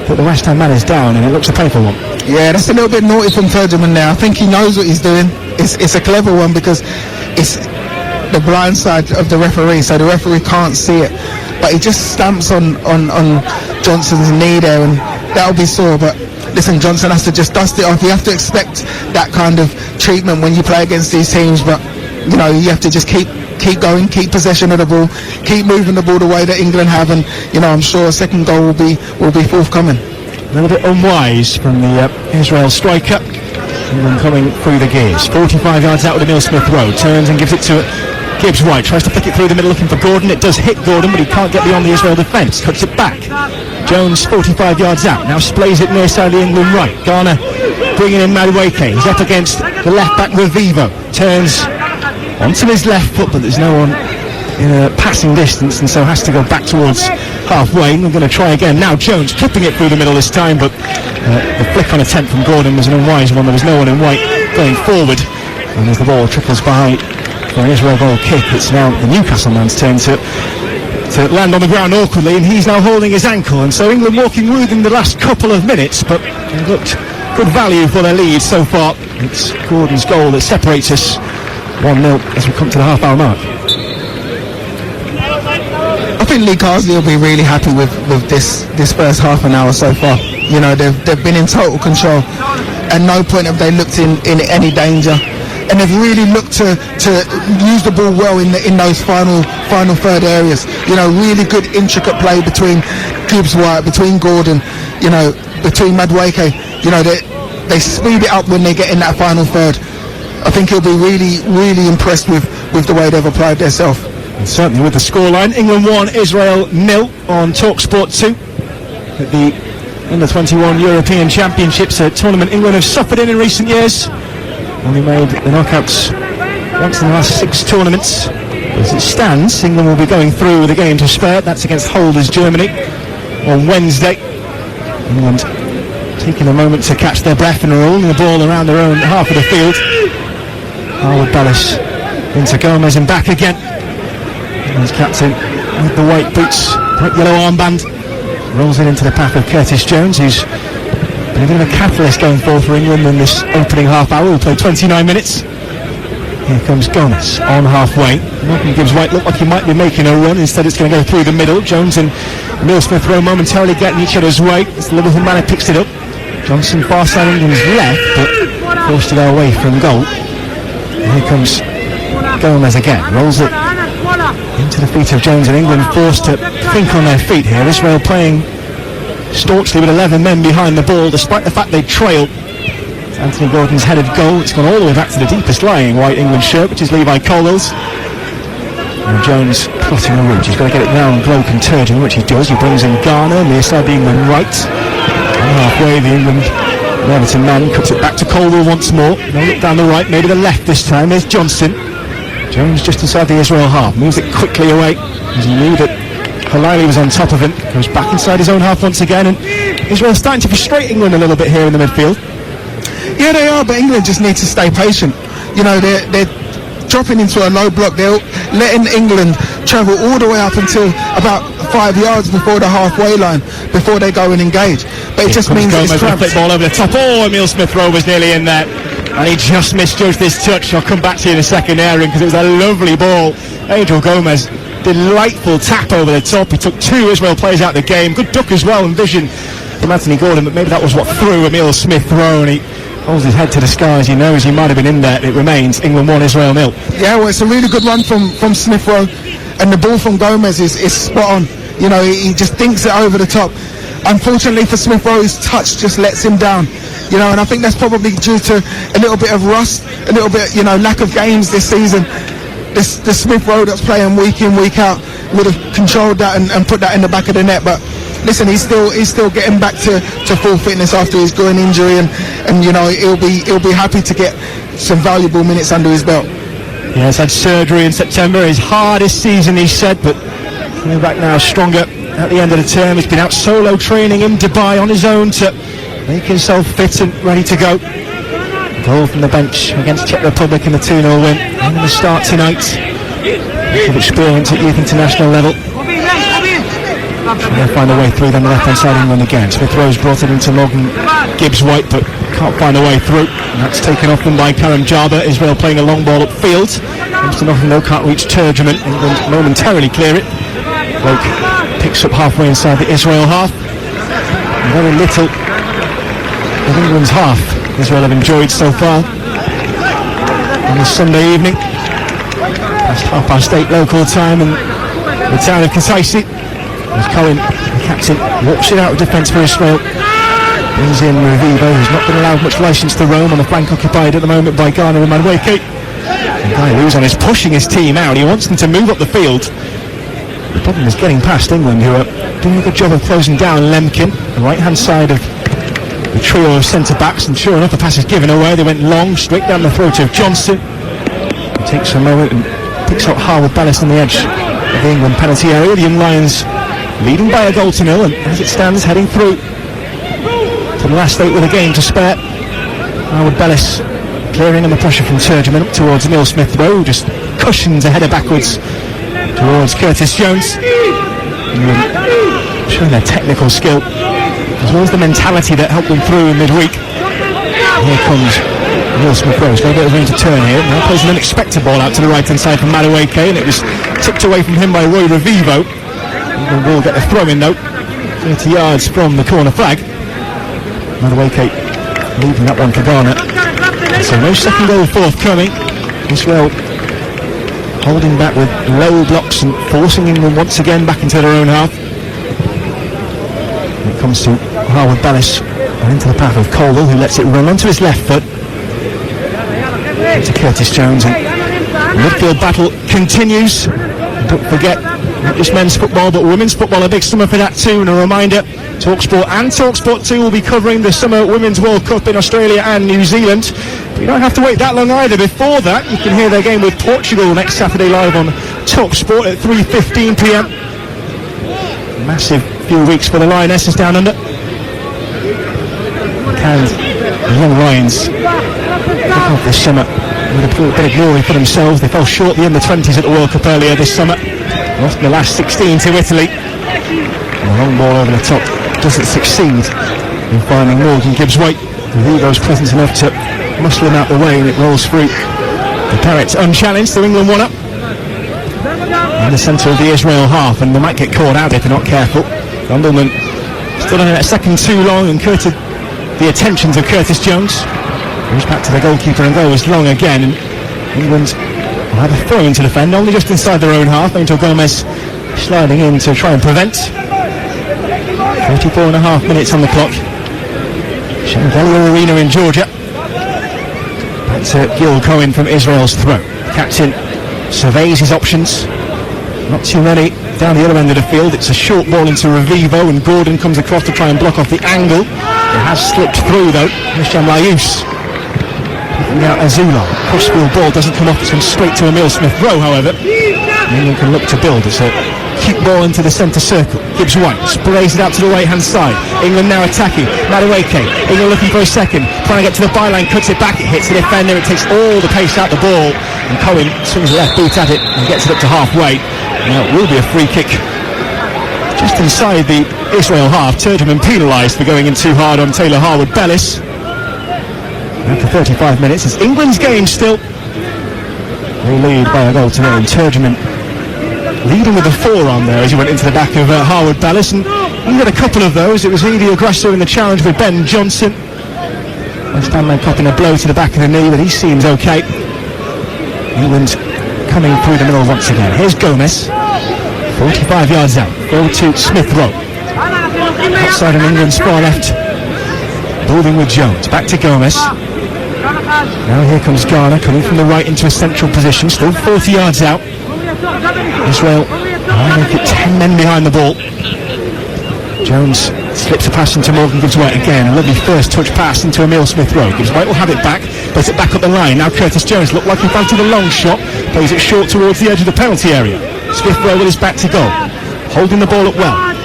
that the West Ham man is down, and it looks a painful one. Yeah, that's a little bit naughty from Turgeman there. I think he knows what he's doing. It's a clever one because it's the blind side of the referee, so the referee can't see it. But he just stamps on Johnson's knee there, and that'll be sore. But listen, Johnson has to just dust it off. You have to expect that kind of treatment when you play against these teams, but you have to just keep going, keep possession of the ball, keep moving the ball the way that England have, and I'm sure a second goal will be forthcoming. A little bit unwise from the Israel striker. England coming through the gears. 45 yards out with Emile Smith-Rowe. Turns and gives it to Gibbs White. Tries to flick it through the middle looking for Gordon. It does hit Gordon, but he can't get beyond the Israel defence. Cuts it back. Jones 45 yards out. Now splays it near side the England right. Ghana bringing in Madueke. He's up against the left back Revivo. Turns onto his left foot, but there's no one in a passing distance, and so has to go back towards halfway. We're going to try again. Now Jones clipping it through the middle this time, but the flick on attempt from Gordon was an unwise one. There was no one in white going forward, and as the ball trickles by for an Israel goal kick, it's now the Newcastle man's turn to land on the ground awkwardly, and he's now holding his ankle, and so England walking within the last couple of minutes, but it looked good value for their lead so far. It's Gordon's goal that separates us 1-0 as we come to the half-hour mark. I think Lee Carsley will be really happy with this first half an hour so far. They've been in total control. At no point have they looked in any danger, and they've really looked to use the ball well in those final third areas. Really good intricate play between Gibbs White, between Gordon, between Madueke. They speed it up when they get in that final third. I think he'll be really, really impressed with the way they've applied themselves. And certainly with the scoreline, England 1, Israel 0 on talksport 2 at the Under-21 European Championships, a tournament England have suffered in recent years. Only made the knockouts once in the last 6 tournaments. As it stands, England will be going through with a game to spare. That's against holders Germany on Wednesday. England taking a moment to catch their breath and rolling the ball around their own half of the field. Harwood Bellis into Gomez and back again. His captain with the white boots, bright yellow armband, rolls it into the path of Curtis Jones, who's been a bit of a catalyst going forward for England in this opening half hour. We'll play 29 minutes. Here comes Gomez on halfway. Morgan gives White look like he might be making a run. Instead it's going to go through the middle. Jones and Emile Smith-Rowe momentarily getting each other's way as the Liverpool man picks it up. Johnson far side England's left, but forced to go away from goal. And here comes Gomez again. Rolls it into the feet of Jones, and England forced to think on their feet here. Israel playing staunchly with 11 men behind the ball, despite the fact they trail. Anthony Gordon's headed goal. It's gone all the way back to the deepest lying white England shirt, which is Levi Colwell's. And Jones plotting a route. He's got to get it down Bloke and Turgeon, which he does. He brings in Garner, near side the England right. And halfway, the England Everton man cuts it back to Colwell once more. Now look down the right, maybe the left this time. There's Johnson. Jones just inside the Israel half. Moves it quickly away as he knew that Halili was on top of him. Goes back inside his own half once again. And Israel starting to frustrate England a little bit here in the midfield. Yeah, they are, but England just need to stay patient. You know, they're dropping into a low block. They're letting England travel all the way up until about 5 yards before the halfway line before they go and engage. But it just means Gomez it's with a flick ball over the top. Oh, Emile Smith-Rowe was nearly in there, and he just misjudged this touch. I'll come back to you in a second, Aaron, because it was a lovely ball. Angel Gomez, delightful tap over the top. He took two Israel players out of the game. Good duck as well and vision from Anthony Gordon, but maybe that was what threw Emile Smith-Rowe, and he holds his head to the sky as he knows he might have been in there. It remains England 1, Israel 0. Yeah, well, it's a really good run from Smith-Rowe, and the ball from Gomez is spot on. You know, he just dinks it over the top. Unfortunately for Smith-Rowe, his touch just lets him down. You know, and I think that's probably due to a little bit of rust, a little bit, lack of games this season. The Smith-Rowe that's playing week in, week out would have controlled that and put that in the back of the net. But listen, he's still getting back to full fitness after his groin injury, and he'll be happy to get some valuable minutes under his belt. Yeah, he's had surgery in September, his hardest season, he said, but coming back now stronger at the end of the term. He's been out solo training in Dubai on his own to make himself fit and ready to go. Goal from the bench against Czech Republic in the 2-0 win. And the start tonight of experience at youth international level. Trying to find a way through them, the left-hand side England again. Smith-Rowe's brought it into Morgan Gibbs-White, but can't find a way through. And that's taken off them by Karam Jarba. Israel playing a long ball upfield. Comes to nothing though, can't reach Turgeon. England momentarily clear it. Bloke picks up halfway inside the Israel half. And very little of England's half Israel have enjoyed so far on this Sunday evening. Past 8 local time in the town of Kutaisi. As Cohen, the captain, walks it out of defence for Israel. Brings in Revivo, who's not been allowed much licence to roam on the flank occupied at the moment by Garner and Madueke. And Guy Luzon is pushing his team out. He wants them to move up the field. The problem is getting past England, who are doing a good job of closing down Lemkin, the right-hand side of the trio of centre-backs, and sure enough the pass is given away. They went long, straight down the throat of Johnson. He takes a moment and picks up Harwood Bellis on the edge of the England penalty area. The Young Lions leading by a goal to nil, and as it stands, heading through to the last 8 with a game to spare. Harwood Bellis clearing under pressure from Turgeon up towards Emile Smith-Rowe, just cushions a header backwards towards Curtis Jones. Showing their technical skill as well as the mentality that helped them through in midweek. Here comes Emile Smith-Rowe. He's got a bit of room to turn here. Now plays an unexpected ball out to the right-hand side from Madueke, and it was tipped away from him by Roy Revivo. England will get a throw in though, 30 yards from the corner flag. Madueke leaving that one for Ghana. So no second goal forthcoming. Israel holding back with low blocks and forcing England once again back into their own half. When it comes to Harwood Bellis and into the path of Colwell, who lets it run onto his left foot. To Curtis Jones, and the midfield battle continues. And don't forget, not just men's football but women's football, a big summer for that too. And a reminder, talksport and talksport 2 will be covering the Summer Women's World Cup in Australia and New Zealand. But you don't have to wait that long either. Before that, you can hear their game with Portugal next Saturday live on talksport at 3:15 p.m. Massive few weeks for the Lionesses down under. And the Young Lions kick off this summer with a bit of glory for themselves. They fell short the under-20s at the World Cup earlier this summer. Lost in the last 16 to Italy. And the long ball over the top doesn't succeed in finding Morgan Gibbs-White. Revivo's presence enough to muscle him out the way, and it rolls through Perez unchallenged, so England 1 up. In the centre of the Israel half, and they might get caught out if they're not careful. Gundelman stood on it a second too long and courted the attentions of Curtis Jones. Goes back to the goalkeeper and goes long again. And England will have a throw in to defend, only just inside their own half. Angel Gomez sliding in to try and prevent. 34.5 minutes on the clock. Shangri-La Arena in Georgia. Back to Gil Cohen from Israel's throw. The captain surveys his options. Not too many down the other end of the field. It's a short ball into Revivo, and Gordon comes across to try and block off the angle. It has slipped through though. Hisham Layous. Now Azula. Crossfield ball doesn't come off. It's come straight to Emile Smith-Rowe, however. England can look to build. It's a cute ball into the centre circle. Gibbs White sprays it out to the right hand side. England now attacking. Madueke. England looking for a second. Trying to get to the byline. Cuts it back. It hits the defender. It takes all the pace out the ball. And Cohen swings the left boot at it and gets it up to halfway. Now it will be a free kick just inside the Israel half. Turgeman penalised for going in too hard on Taylor Harwood-Bellis. After 35 minutes, it's England's game still. They lead by a goal to nil, and Turgeman leading with a forearm there as he went into the back of Harwood-Bellis, and he had a couple of those. It was Edie Aggressor in the challenge with Ben Johnson. West Ham man copping a blow to the back of the knee, but he seems okay. England coming through the middle once again. Here's Gomez, 45 yards out. Goal to Smith-Rowe. Outside on England's far left, building with Jones. Back to Gomez. Now here comes Garner coming from the right into a central position. Still 40 yards out. Israel make it 10 men behind the ball. Jones slips a pass into Morgan Gibbs White again. A lovely first touch pass into Emile Smith-Rowe. Gibbs White will have it back, plays it back up the line. Now Curtis Jones looked like he fancied a long shot, plays it short towards the edge of the penalty area. Smith-Rowe with his back to goal, holding the ball up well.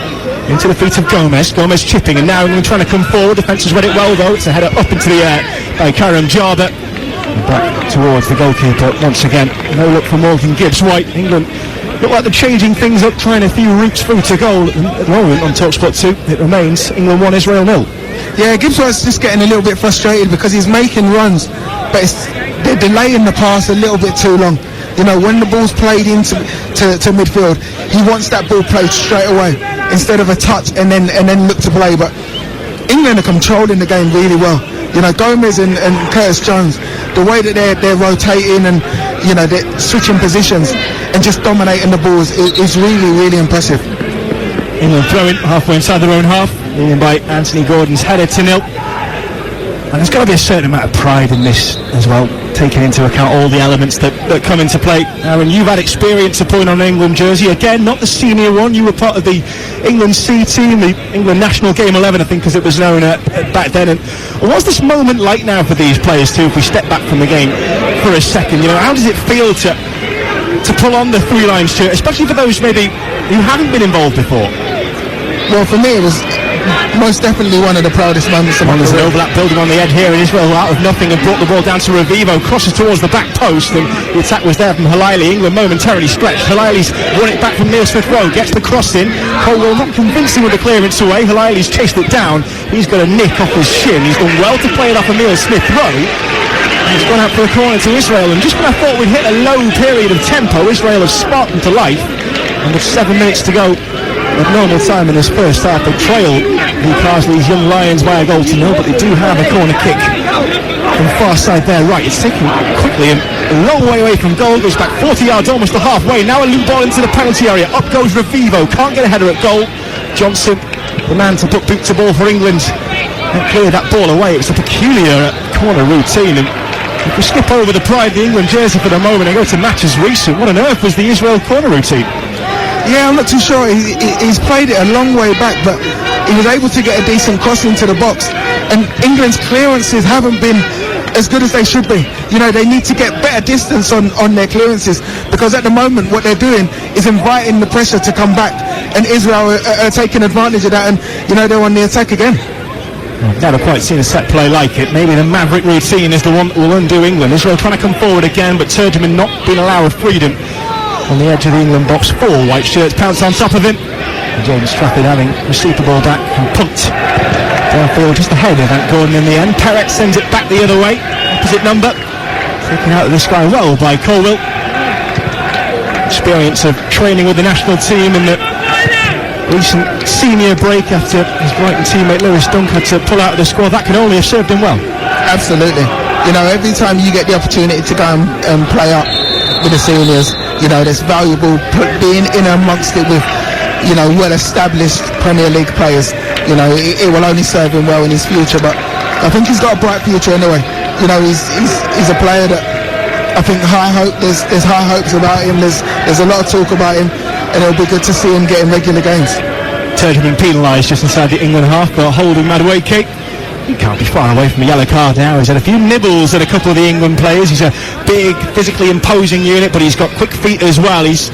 Into the feet of Gomez. Gomez chipping, and now England trying to come forward. Defence has read it well though. It's a header up into the air by Karam Jarber. And back towards the goalkeeper once again. No look for Morgan Gibbs White. England look like they're changing things up, trying a few routes through to goal. At the moment on talksport 2, it remains England 1, Israel 0. Yeah, Gibbs White's just getting a little bit frustrated because he's making runs, but they're delaying the pass a little bit too long. You know, when the ball's played into to midfield, he wants that ball played straight away instead of a touch and then look to play. But England are controlling the game really well. You know, Gomez and Curtis Jones, the way that they're rotating and, you know, they're switching positions and just dominating the balls is really, really impressive. England throwing halfway inside their own half, leading by Anthony Gordon's header to nil. And there's got to be a certain amount of pride in this as well, taking into account all the elements that come into play. Aaron, you've had experience of putting on an England jersey. Again, not the senior one. You were part of the England C team, the England National Game 11, I think, as it was known back then. And what's this moment like now for these players too, if we step back from the game for a second? You know, how does it feel to pull on the Three Lions shirt, especially for those maybe who haven't been involved before? Well, for me, it was most definitely one of the proudest moments of my career. There's an overlap building on the edge here, and Israel out of nothing have brought the ball down to Revivo, crosses towards the back post, and the attack was there from Halaili. England momentarily stretched. Halaili's won it back from Neil Smith-Rowe, gets the cross in. Colwell not convincing with the clearance away. Halaili's chased it down. He's got a nick off his shin. He's done well to play it off Emile Smith-Rowe. He's gone out for a corner to Israel, and just when I thought we'd hit a low period of tempo, Israel have sparked into life, and with 7 minutes to go at normal time in this first half, they trail Newcastle's Young Lions by a goal to nil, but they do have a corner kick from far side there right. It's taken quickly and a long way away from goal, goes back 40 yards almost to halfway. Now a loop ball into the penalty area, up goes Revivo, can't get a header at goal. Johnson, the man to put boot to ball for England, and clear that ball away. It's a peculiar corner routine, and if we skip over the pride, the England jersey for the moment, and go to matches recent, what on earth was the Israel corner routine? Yeah, I'm not too sure. He's played it a long way back, but he was able to get a decent cross into the box. And England's clearances haven't been as good as they should be. You know, they need to get better distance on their clearances, because at the moment what they're doing is inviting the pressure to come back, and Israel are taking advantage of that, and, you know, they're on the attack again. I've never quite seen a set play like it. Maybe the Maverick routine is the one that will undo England. Israel trying to come forward again, but Turgeman not being allowed freedom on the edge of the England box. 4 white shirts pounce on top of him. And James Trafford having received the ball back and pumped downfield just ahead of Ant Gordon in the end. Perret sends it back the other way, opposite number. Taken out of this guy well by Colwell. Experience of training with the national team in the recent senior break after his Brighton teammate Lewis Dunk had to pull out of the squad. That could only have served him well. Absolutely. You know, every time you get the opportunity to go and play up with the seniors, you know, that's valuable being in amongst it with, you know, well-established Premier League players. You know, it will only serve him well in his future, but I think he's got a bright future anyway. You know, he's a player that I think there's high hopes about him. There's a lot of talk about him, and it'll be good to see him getting regular games. Turgeman penalised just inside the England half, but holding Madueke. He can't be far away from a yellow card now. He's had a few nibbles at a couple of the England players. He's a big, physically imposing unit, but he's got quick feet as well. He's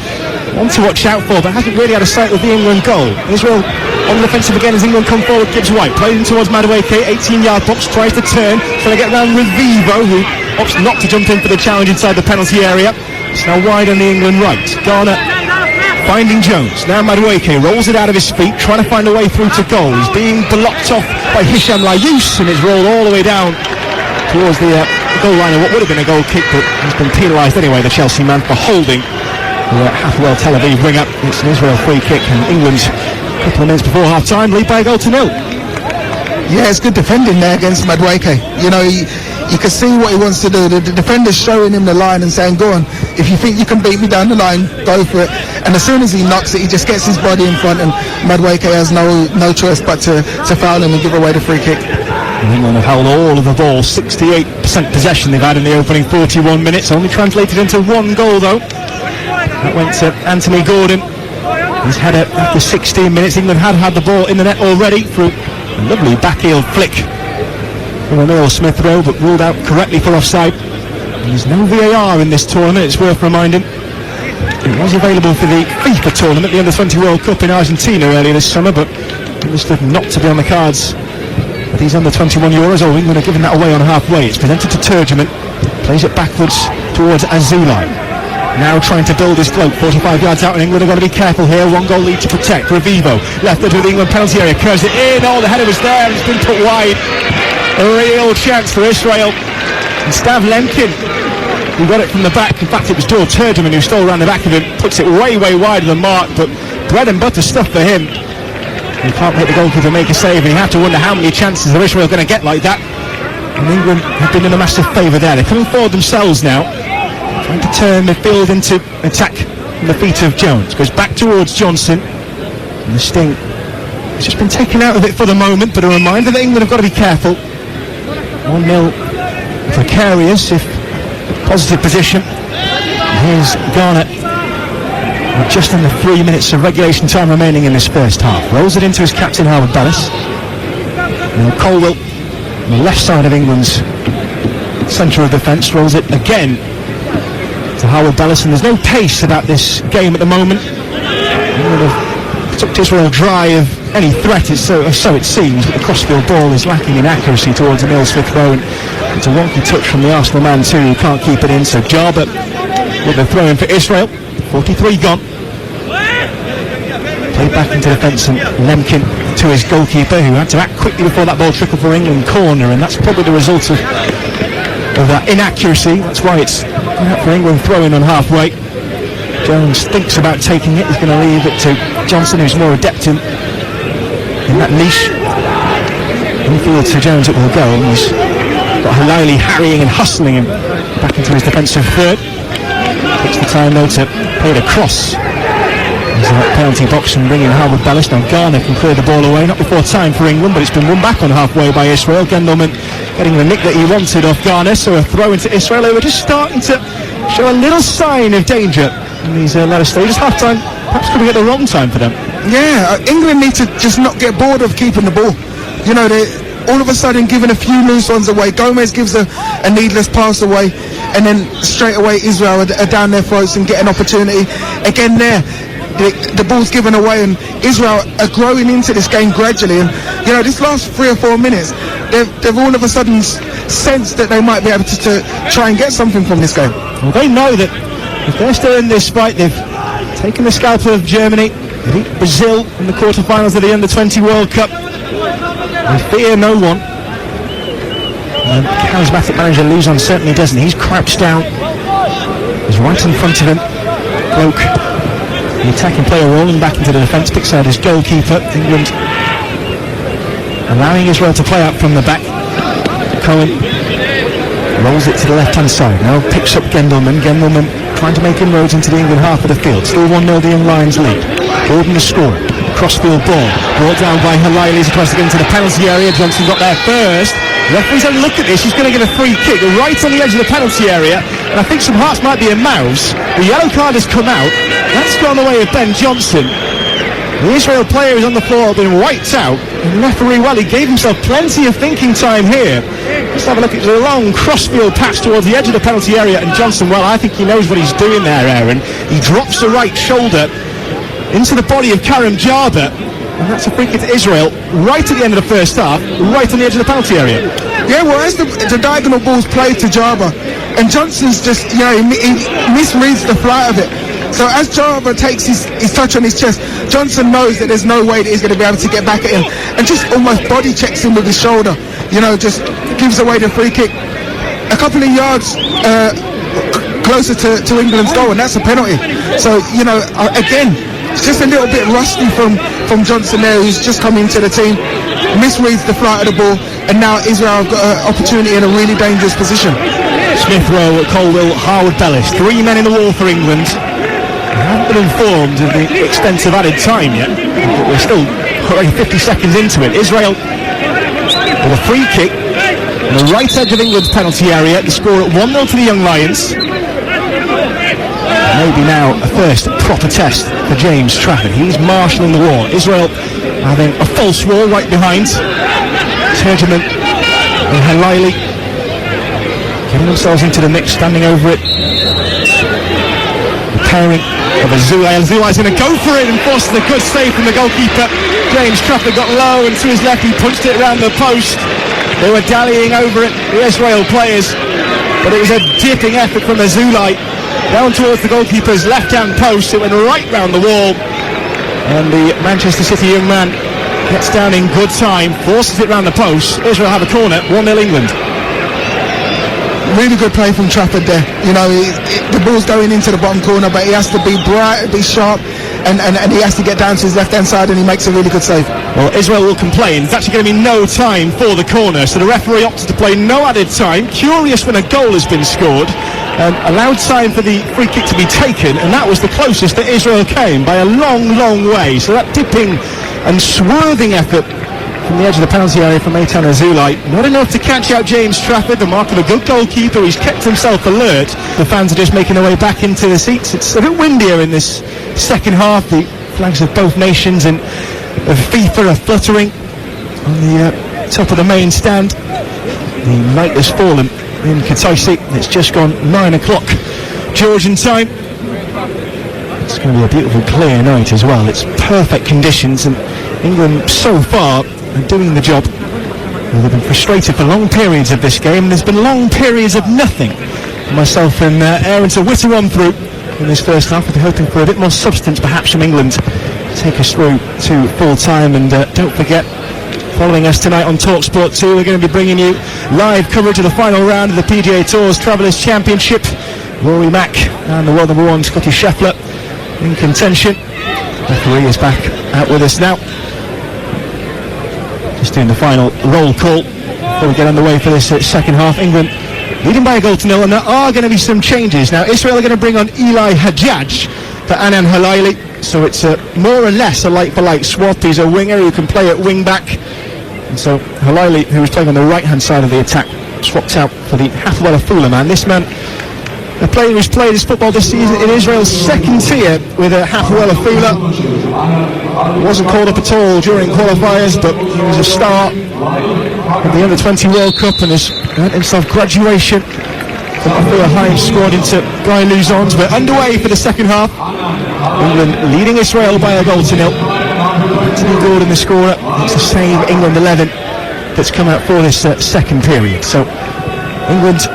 one to watch out for, but hasn't really had a sight of the England goal. Israel on the offensive again as England come forward. Gibbs White plays in towards Madueke, 18-yard box, tries to turn, trying to get around Revivo, who opts not to jump in for the challenge inside the penalty area. It's now wide on the England right. Garner finding Jones. Now Madueke rolls it out of his feet, trying to find a way through to goal. He's being blocked off by Hisham Layous, and it's rolled all the way down towards the goal line of what would have been a goal kick, but he's been penalised anyway, the Chelsea man, for holding the Hathawel Tel Aviv winger. It's an Israel free kick, and England's a couple of minutes before half-time lead by a goal to nil. Yeah, it's good defending there against Madueke. You know, you can see what he wants to do. The defender's showing him the line and saying, go on, if you think you can beat me down the line, go for it. And as soon as he knocks it, he just gets his body in front, and Madueke has no choice but to foul him and give away the free kick. England have held all of the ball, 68% possession they've had in the opening 41 minutes, only translated into one goal though. That went to Anthony Gordon. His header after 16 minutes. England had the ball in the net already through a lovely backheel flick from Emil Smith-Rowe, but ruled out correctly for offside. There's no VAR in this tournament, it's worth reminding. It was available for the FIFA tournament, the Under-20 World Cup in Argentina earlier this summer, but it was not to be on the cards. These Under-21 Euros, England are giving that away on halfway. It's presented to Turgeman, plays it backwards towards Azulai. Now trying to build his float, 45 yards out, and England have got to be careful here. One goal lead to protect. Revivo left it to the England penalty area, curves it in. Oh, the header was there, and it's been put wide. A real chance for Israel. And Stav Lemkin, who got it from the back. In fact, it was Joel Turgeman who stole around the back of him, puts it way wide of the mark, but bread and butter stuff for him. He can't make the goalkeeper make a save, and you have to wonder how many chances are Israel going to get like that. And England have been in a massive favour there. They're coming forward themselves now, trying to turn the field into attack from the feet of Jones. Goes back towards Johnson, and the sting has just been taken out of it for the moment, but a reminder that England have got to be careful. 1-0 precarious, if positive position. Here's Garner, with just under 3 minutes of regulation time remaining in this first half. Rolls it into his captain Howard Ballas. Now Colwell, on the left side of England's centre of defence, rolls it again to Howard Ballas, and there's no pace about this game at the moment. England have took Israel dry of any threat, so it seems, but the crossfield ball is lacking in accuracy towards Emil Smith-Rowe. It's a wonky touch from the Arsenal man too, who can't keep it in, so Jarber with the throw in for Israel. 43 gone. Played back into defence, and Lemkin to his goalkeeper, who had to act quickly before that ball trickled for England corner, and that's probably the result of that inaccuracy. That's why it's out for England throwing on halfway. Jones thinks about taking it. He's going to leave it to Johnson, who's more adept in that niche. Infield to Jones it will go, and he's got Halali harrying and hustling him back into his defensive third. Takes the time though to play it across into that penalty box and bring in Howard Ballas. Now Garner can clear the ball away, not before time for England, but it's been won back on halfway by Israel. Gendelman getting the nick that he wanted off Garner, so a throw into Israel, who were just starting to show a little sign of danger in these latter stages. Half-time perhaps coming at the wrong time for them. Yeah, England need to just not get bored of keeping the ball. You know, they all of a sudden giving a few loose ones away. Gomez gives a needless pass away, and then straight away Israel are down their throats and get an opportunity. Again there, the ball's given away, and Israel are growing into this game gradually. And, you know, this last 3 or 4 minutes, they've all of a sudden sensed that they might be able to try and get something from this game. Well, they know that if they're still in this fight, they've taken the scalp of Germany, they beat Brazil in the quarterfinals of the Under-20 World Cup. They fear no one. Charismatic manager Luzon certainly doesn't. He's crouched down. He's right in front of him. Bloke, the attacking player rolling back into the defence, picks out his goalkeeper. England allowing Israel to play out from the back. Cohen rolls it to the left-hand side. Now picks up Gendelman. Gendelman trying to make inroads into the England half of the field. Still 1-0 the Young Lions lead. Gordon the scorer. Crossfield ball. Brought down by Halili as he tries to get into the penalty area. Johnson got there first. The referee's had a look at this. He's going to get a free kick right on the edge of the penalty area. And I think some hearts might be in mouths. The yellow card has come out. That's gone the way of Ben Johnson. The Israel player is on the floor, been wiped out. And the referee, well, he gave himself plenty of thinking time here. Let's have a look at the long crossfield pass towards the edge of the penalty area. And Johnson, well, I think he knows what he's doing there, Aaron. He drops the right shoulder into the body of Karim Jarber. And that's a free kick to Israel, right at the end of the first half, right on the edge of the penalty area. Yeah, well, as the diagonal ball's played to Jarber, and Johnson's just, he misreads the flight of it. So as Jarber takes his touch on his chest, Johnson knows that there's no way that he's going to be able to get back at him, and just almost body checks him with his shoulder, just gives away the free kick. A couple of yards closer to England's goal, and that's a penalty. So, again, it's just a little bit rusty from Johnson there, who's just come into the team, misreads the flight of the ball, and now Israel have got an opportunity in a really dangerous position. Smith Rowe, Colwill, Harwood Bellis, 3 men in the wall for England. I haven't been informed of the extent of added time yet, but we're still 50 seconds into it. Israel with a free kick on the right edge of England's penalty area. The score at 1-0 to the Young Lions. Maybe now a first proper test for James Trafford. He's marshalling the wall. Israel having a false wall right behind. Turgeman and Halili getting themselves into the mix, standing over it. The pairing of Azulay. Azulai's going to go for it and forces a good save from the goalkeeper. James Trafford got low, and to his left he punched it around the post. They were dallying over it, the Israel players, but it was a dipping effort from Azulay down towards the goalkeeper's left-hand post. It went right round the wall, and the Manchester City young man gets down in good time, forces it round the post. Israel have a corner, 1-0 England. Really good play from Trafford there. The ball's going into the bottom corner, but he has to be bright, be sharp, and he has to get down to his left-hand side, and he makes a really good save. Well, Israel will complain. It's actually going to be no time for the corner, so the referee opted to play no added time. Curious when a goal has been scored. Allowed time for the free kick to be taken, and that was the closest that Israel came by a long, long way. So that dipping and swerving effort from the edge of the penalty area from Eitan Azulay, not enough to catch out James Trafford, the mark of a good goalkeeper. He's kept himself alert. The fans are just making their way back into the seats. It's a bit windier in this second half. The flags of both nations and of FIFA are fluttering on the top of the main stand. The night has fallen in Kutaisi. It's just gone 9 o'clock Georgian time. It's going to be a beautiful clear night as well. It's perfect conditions, and England so far are doing the job. They've been frustrated for long periods of this game, and there's been long periods of nothing. Myself and Aaron to whitter on through in this first half. We're hoping for a bit more substance perhaps from England to take us through to full time. And don't forget, following us tonight on talksport 2, we're going to be bringing you live coverage of the final round of the PGA Tour's Travellers Championship. Rory Mack and the world number 1 Scotty Scheffler in contention. Referee is back out with us now, just doing the final roll call before we get underway for this second half. England leading by a goal to 0, and there are going to be some changes. Now Israel are going to bring on Eli Hajjaj for Anan Halili, so it's more or less a like-for-like swap. He's a winger who can play at wing-back, and so Halili, who was playing on the right-hand side of the attack, swapped out for the Hathawel Afula man. This man, a player who's played his football this season in Israel's second tier with Hathawel Afula. Wasn't called up at all during qualifiers, but he was a star at the Under-20 World Cup and has earned himself graduation from Afula High squad into Guy Luzon's. We're underway for the second half. England leading Israel by a goal to 0. Anthony Gordon the scorer. It's the same England 11 that's come out for this second period. So England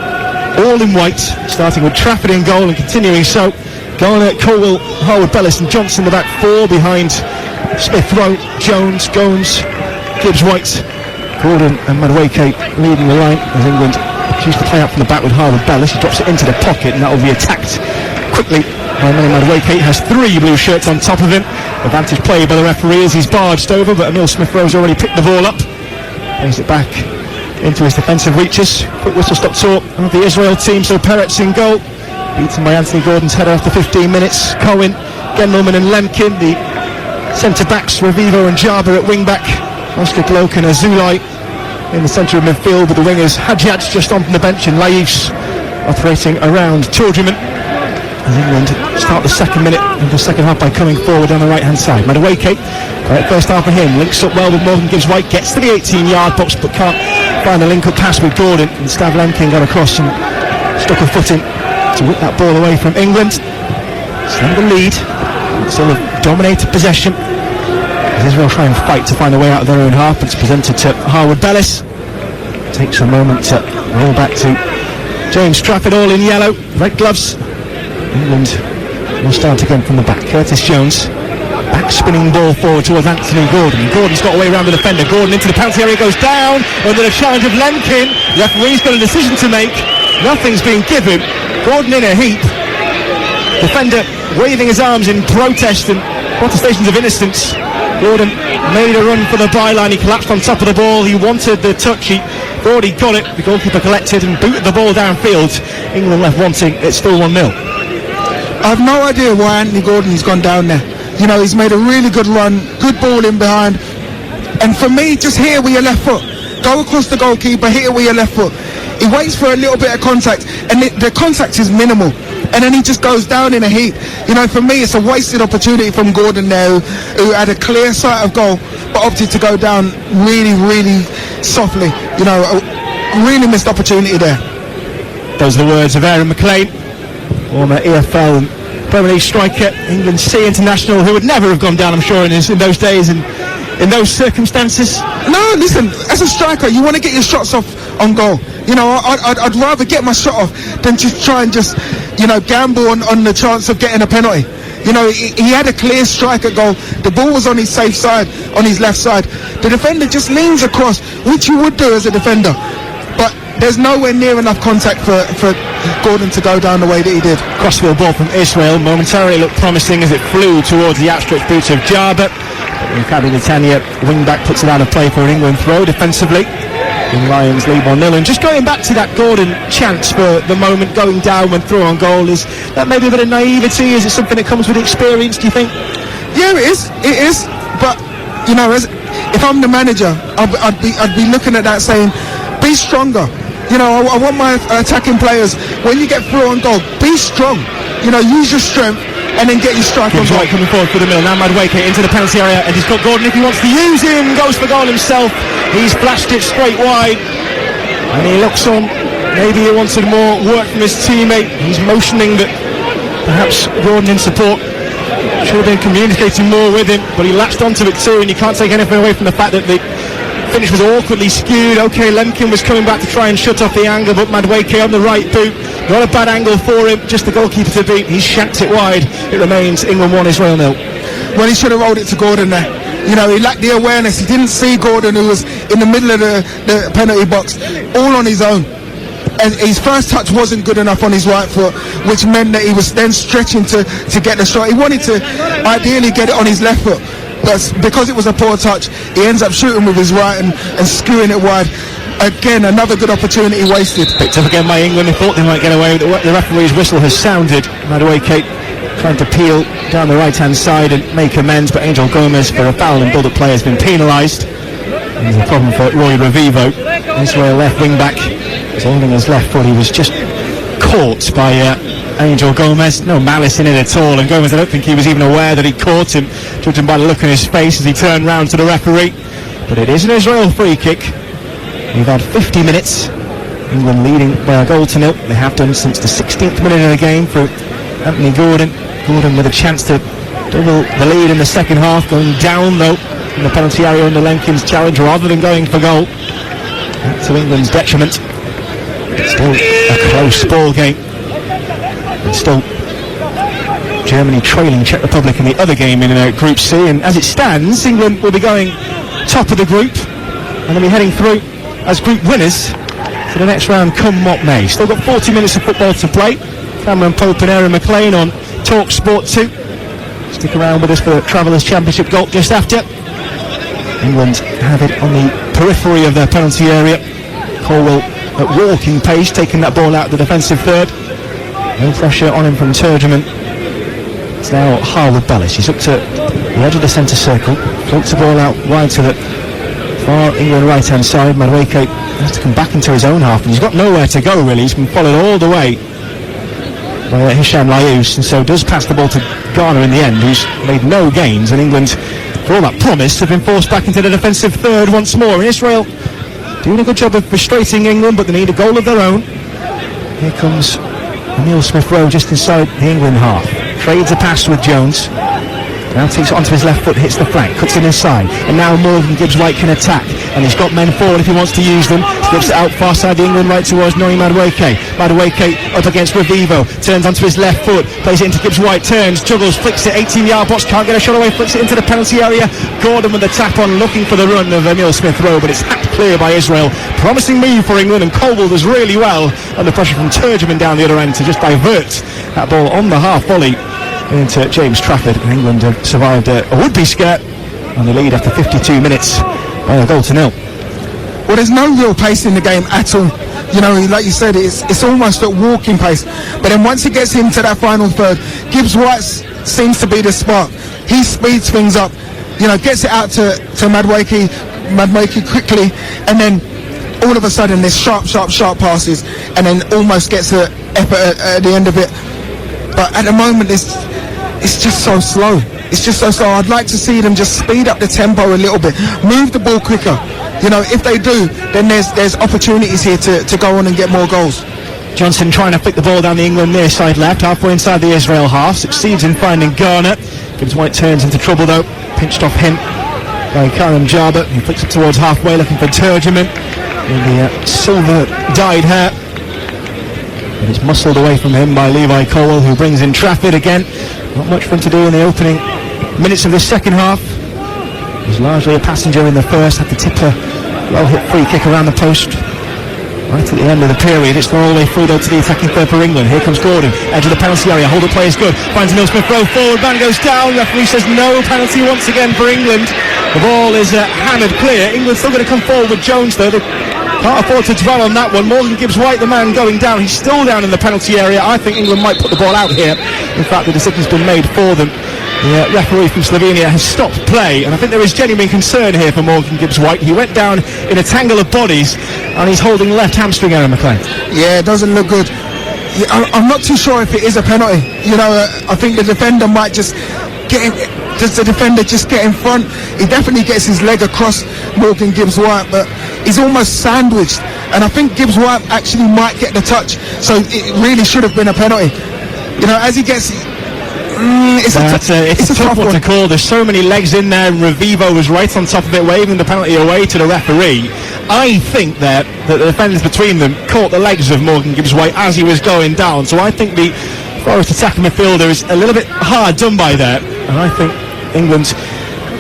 all in white, starting with Trafford in goal and continuing so. Garner, Colwill, Harwood Bellis and Johnson the back four, behind Smith Rowe, Jones, Gomes, Gibbs White, Gordon and Madueke leading the line as England choose to play out from the back with Harwood-Bellis. He drops it into the pocket, and that will be attacked quickly by Madueke. Has 3 blue shirts on top of him. Advantage play by the referee as he's barged over, but Emil Smith-Rowe's already picked the ball up. Plays it back into his defensive reaches. Quick whistle-stop tour of the Israel team, so Peretz in goal. Beaten by Anthony Gordon's header after 15 minutes. Cohen, Gendelman and Lemkin, the centre-backs, Revivo and Jarber at wing-back. Oscar Gloak and Azulai in the centre of midfield, with the wingers Hadjadj just on the bench and Laïs operating around Tordryman. As England start the second minute of the second half by coming forward on the right hand side. Madueke, great first half for him, links up well with Morgan Gibbs White, gets to the 18-yard box but can't find the link-up pass with Gordon, and Stav Lemkin got across and stuck a foot in to whip that ball away from England. Still the lead, still a dominated possession as Israel try and fight to find a way out of their own half, but it's presented to Harwood-Bellis. Takes a moment to roll back to James Trafford, all in yellow, red gloves. England will start again from the back. Curtis Jones, back spinning ball forward towards Anthony Gordon. Gordon's got away around the defender. Gordon into the penalty area, goes down under the challenge of Lemkin. The referee's got a decision to make. Nothing's been given. Gordon in a heap. Defender waving his arms in protest and protestations of innocence. Gordon made a run for the byline. He collapsed on top of the ball. He wanted the touch. He thought he got it. The goalkeeper collected and booted the ball downfield. England left wanting. It's still 1-0. I have no idea why Anthony Gordon's gone down there. You know, he's made a really good run, good ball in behind. And for me, just hit it with your left foot. Go across the goalkeeper, hit it with your left foot. He waits for a little bit of contact, and the contact is minimal. And then he just goes down in a heap. You know, for me, it's a wasted opportunity from Gordon there, who had a clear sight of goal, but opted to go down really, really softly. You know, a really missed opportunity there. Those are the words of Aaron McLean, former EFL and Premier League striker, England C international, who would never have gone down, I'm sure, in those days and in those circumstances. No, listen, as a striker, you want to get your shots off on goal. You know, I'd rather get my shot off than just try and just, you know, gamble on the chance of getting a penalty. You know, he had a clear strike at goal. The ball was on his safe side, on his left side. The defender just leans across, which you would do as a defender. But there's nowhere near enough contact for Gordon to go down the way that he did. Crossfield ball from Israel momentarily looked promising as it flew towards the outstretched boots of Jarber. Kabi Netanya, wing-back, puts it out of play for an England throw defensively. The Lions lead 1-0. And just going back to that Gordon chance for the moment, going down when through on goal, is that maybe a bit of naivety? Is it something that comes with experience, do you think? Yeah, it is. But, you know, if I'm the manager, I'd be looking at that saying, be stronger. You know, I want my attacking players, when you get through on goal, be strong. You know, use your strength and then get your strike on goal. Right, coming forward for the middle. Now Madueke into the penalty area, and he's got Gordon if he wants to use him. Goes for goal himself. He's flashed it straight wide, and he looks on. Maybe he wanted more work from his teammate. He's motioning that perhaps Gordon in support should have been communicating more with him, but he latched onto it too, and you can't take anything away from the fact that the finish was awkwardly skewed. Okay, Lemkin was coming back to try and shut off the angle, but Madueke on the right boot, not a bad angle for him, just the goalkeeper to beat. He's shanked it wide. It remains England 1, Israel 0. Well, he should have rolled it to Gordon there. You know, he lacked the awareness. He didn't see Gordon, who was in the middle of the penalty box, all on his own. And his first touch wasn't good enough on his right foot, which meant that he was then stretching to get the shot. He wanted to ideally get it on his left foot, but because it was a poor touch, he ends up shooting with his right and skewing it wide. Again, another good opportunity wasted. Picked up again by England. They thought they might get away with it. The referee's whistle has sounded. Madueke trying to peel down the right-hand side and make amends, but Angel Gomez, for a foul and build-up play, has been penalised. There's a problem for Roy Revivo. Israel left wing-back was holding his left foot. He was just caught by Angel Gomez. No malice in it at all, and Gomez, I don't think he was even aware that he caught him, judging by the look on his face as he turned round to the referee. But it is an Israel free kick. We've had 50 minutes. England leading by a goal to 0. They have done since the 16th minute of the game for Anthony Gordon. Gordon with a chance to double the lead in the second half, going down though in the penalty area under Lemkin's challenge rather than going for goal. To England's detriment. It's still a close ball game. And still Germany trailing Czech Republic in the other game in Group C. And as it stands, England will be going top of the group and they'll be heading through as group winners to the next round come what may. Still got 40 minutes of football to play. Cameron Pope and Aaron McLean on talksport 2. Stick around with us for the Travellers Championship goal just after. England have it on the periphery of their penalty area. Colwell at walking pace, taking that ball out of the defensive third. No pressure on him from Turgeman. It's now Harwood Bellis. He's up to the edge of the centre circle, floats the ball out wide to the far England right hand side. Madueke has to come back into his own half, and he's got nowhere to go really. He's been followed all the way by Hisham Layouz, and so does pass the ball to Garner in the end, who's made no gains, and England, for all that promise, have been forced back into the defensive third once more. And Israel doing a good job of frustrating England, but they need a goal of their own. Here comes Emile Smith-Rowe just inside the England half. Trades a pass with Jones. Now takes it onto his left foot, hits the flank, cuts it inside, and now Morgan Gibbs-White can attack, and he's got men forward if he wants to use them. Slips it out far side the England right towards Noni Madueke. Madueke up against Revivo, turns onto his left foot, plays it into Gibbs-White, turns, juggles, flicks it 18-yard box, can't get a shot away, flicks it into the penalty area. Gordon with the tap on, looking for the run of Emile Smith-Rowe, but it's hacked clear by Israel. Promising move for England, and Colwell does really well under pressure from Turgeman down the other end to just divert that ball on the half volley into James Trafford. And England have survived a would-be scare on the lead after 52 minutes by a goal to nil. Well, there's no real pace in the game at all. You know, like you said, it's almost at walking pace. But then once it gets into that final third, Gibbs-White seems to be the spark. He speeds things up, you know, gets it out to Madueke quickly, and then all of a sudden there's sharp passes, and then almost gets an effort at the end of it. But at the moment it's just so slow. It's just so slow. I'd like to see them just speed up the tempo a little bit, move the ball quicker. You know, if they do, then there's opportunities here to go on and get more goals. Johnson trying to flick the ball down the England near side left, halfway inside the Israel half, succeeds in finding Garner. Gibbs-White turns into trouble though, pinched off him by Karim Jabba. He flicks it towards halfway, looking for Turgeman in the silver dyed hair. And it's muscled away from him by Levi Colwell, who brings in Trafford again. Not much for him to do in the opening minutes of the second half. He was largely a passenger in the first, had to tip a well-hit free kick around the post right at the end of the period. It's gone all the way through though to the attacking third for England. Here comes Gordon, edge of the penalty area, hold up play is good, finds Emile Smith-Rowe forward, man goes down, referee says no, penalty once again for England. The ball is hammered clear. England still going to come forward with Jones though. They can't afford to dwell on that one. Morgan Gibbs-White, the man going down, he's still down in the penalty area. I think England might put the ball out here. In fact, the decision's been made for them. The referee from Slovenia has stopped play, and I think there is genuine concern here for Morgan Gibbs-White. He went down in a tangle of bodies, and he's holding left hamstring, Aaron McLean. Yeah, it doesn't look good. I'm not too sure if it is a penalty. You know, I think the defender might just get in. Does the defender just get in front? He definitely gets his leg across Morgan Gibbs-White, but he's almost sandwiched, and I think Gibbs-White actually might get the touch, so it really should have been a penalty. You know, as he gets... It's a tough one to call. There's so many legs in there, and Revivo was right on top of it, waving the penalty away to the referee. I think that the defenders between them caught the legs of Morgan Gibbs-White as he was going down, so I think the Forest attacking midfielder is a little bit hard done by there, and I think England,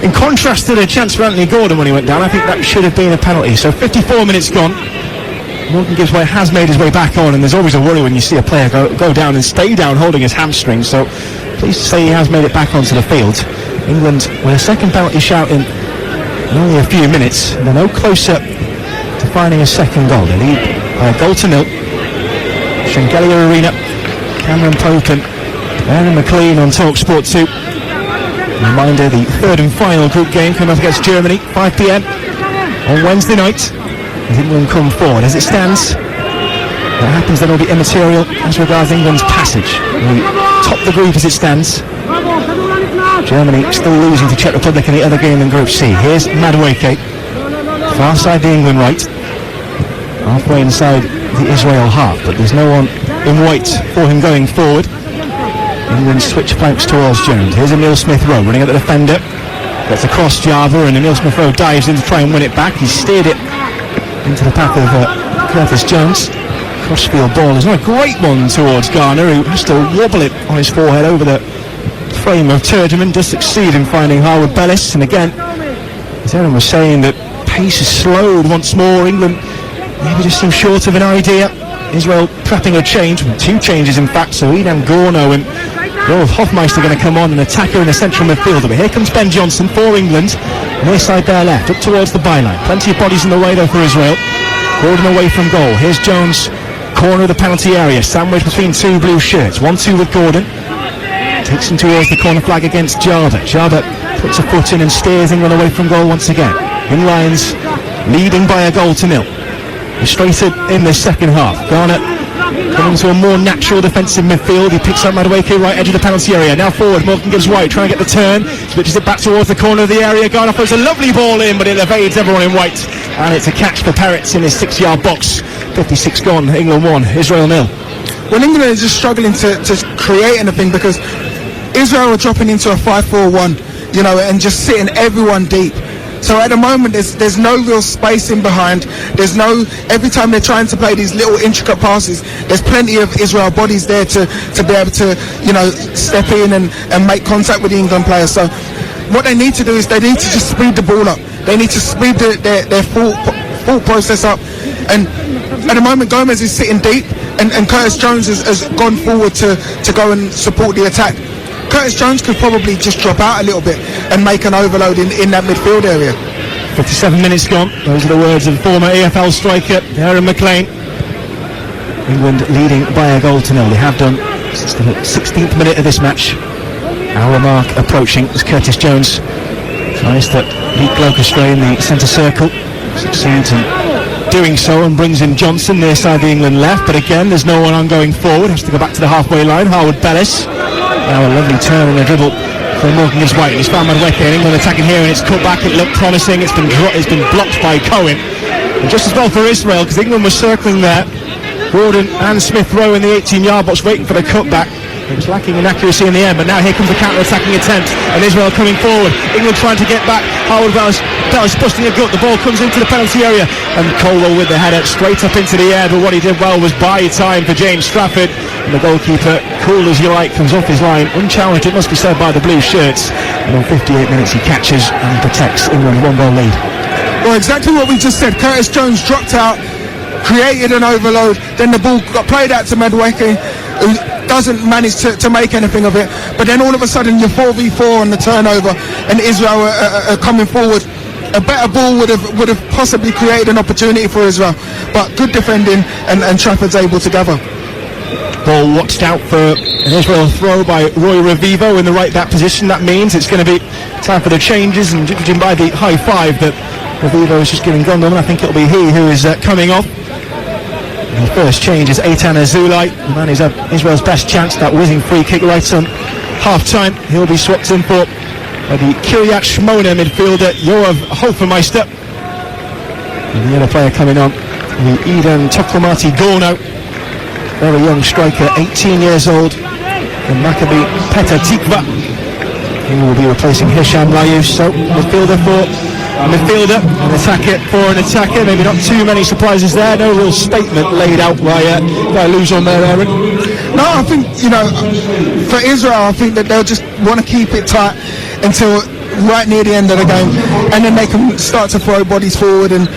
in contrast to the chance for Anthony Gordon when he went down, I think that should have been a penalty. So 54 minutes gone. Morgan Gibbs-White has made his way back on, and there's always a worry when you see a player go down and stay down holding his hamstring, so pleased to say he has made it back onto the field. England with a second penalty shout in only a few minutes, and they're no closer to finding a second goal. They lead by a goal to nil. Shengelia Arena, Cameron Pope and Aaron McLean on talksport 2. Reminder, the third and final group game coming up against Germany, 5 p.m. on Wednesday night. As England come forward. As it stands, what happens then will be immaterial as regards England's passage. We top the group as it stands. Germany still losing to Czech Republic in the other game in Group C. Here's Madueke, far side the England right, halfway inside the Israel half, but there's no one in white for him going forward. England switch flanks towards Jones. Here's Emile Smith-Rowe running at the defender, gets across Java, and Emile Smith-Rowe dives in to try and win it back. He's steered it into the path of Curtis Jones. Crossfield ball is not a great one towards Garner, who has to wobble it on his forehead over the frame of Turgeman. Does succeed in finding Harwood Bellis, and again, as Aaron was saying, that pace is slowed once more. England maybe just seem short of an idea. Israel prepping a change, 2 changes in fact, so Idan Gorno and Rolf Hofmeister going to come on, an attacker in the central midfielder. But here comes Ben Johnson for England, near side there left, up towards the byline. Plenty of bodies in the way though for Israel. Gordon away from goal. Here's Jones, corner of the penalty area, sandwiched between 2 blue shirts. 1-2 with Gordon. Takes him towards the corner flag against Jarda. Jarda puts a foot in and steers England away from goal once again. Young Lions leading by a goal to 0. Frustrated in the second half. Garnett coming to a more natural defensive midfield. He picks up Madueke, right edge of the penalty area. Now forward, Morgan gives White, trying to get the turn. Switches it back towards the corner of the area. Garnett puts a lovely ball in, but it evades everyone in white. And it's a catch for Perritz in his 6-yard box. 56 gone, England 1, Israel 0. Well, England is just struggling to create anything because Israel are dropping into a 5-4-1, you know, and just sitting everyone deep. So at the moment, there's no real space in behind. There's no, every time they're trying to play these little intricate passes, there's plenty of Israel bodies there to be able to, you know, step in and make contact with the England players. So what they need to do is they need to just speed the ball up. They need to speed their thought process up. And at the moment, Gomez is sitting deep, and Curtis Jones has gone forward to go and support the attack. Curtis Jones could probably just drop out a little bit and make an overload in that midfield area. 57 minutes gone. Those are the words of former EFL striker Aaron McLean. England leading by a goal to 0. They have done since the 16th minute of this match. Hour mark approaching as Curtis Jones tries to beat Glock astray in the centre circle. Succeeds in doing so and brings in Johnson near side the England left. But again, there's no one on going forward. Has to go back to the halfway line. Harwood Bellis. Now a lovely turn and a dribble from Morgan gives White. He's found Madueke, and England attacking here, and it's cut back. It looked promising. It's been blocked by Cohen. And just as well for Israel, because England was circling there. Gordon and Smith Rowe in the 18-yard box waiting for the cutback. It was lacking in accuracy in the end, but now here comes the counter-attacking attempt, and Israel coming forward. England trying to get back. Howard Bellis busting a gut. The ball comes into the penalty area, and Colwell with the header straight up into the air. But what he did well was buy time for James Strafford, and the goalkeeper, cool as you like, comes off his line unchallenged. It must be said by the blue shirts. And on 58 minutes, he catches and protects England's 1-goal lead. Well, exactly what we just said. Curtis Jones dropped out, created an overload, then the ball got played out to Madueke, who doesn't manage to make anything of it. But then all of a sudden you're 4v4 on the turnover, and Israel are coming forward. A better ball would have possibly created an opportunity for Israel, but good defending, and Trafford's able to gather. Ball watched out for an Israel throw by Roy Revivo in the right back position. That means it's going to be time for the changes, and judging by the high five that Revivo is just giving Gondom, I think it'll be he who is coming off. The first change is Eitan Azulai, the man who's had Israel's best chance, that whizzing free kick right on half-time. He'll be swapped in for the Kiryat Shmona midfielder, Yoav Hofmeister. And the other player coming on, the Eden Tokomati Gorno, very young striker, 18 years old, from Maccabi Petah Tikva. He will be replacing Hisham Layous. So midfielder for a midfielder, an attacker for an attacker. Maybe not too many surprises there. No real statement laid out by Luzon there, Aaron. No, I think, you know, for Israel, I think that they'll just want to keep it tight until right near the end of the game, and then they can start to throw bodies forward and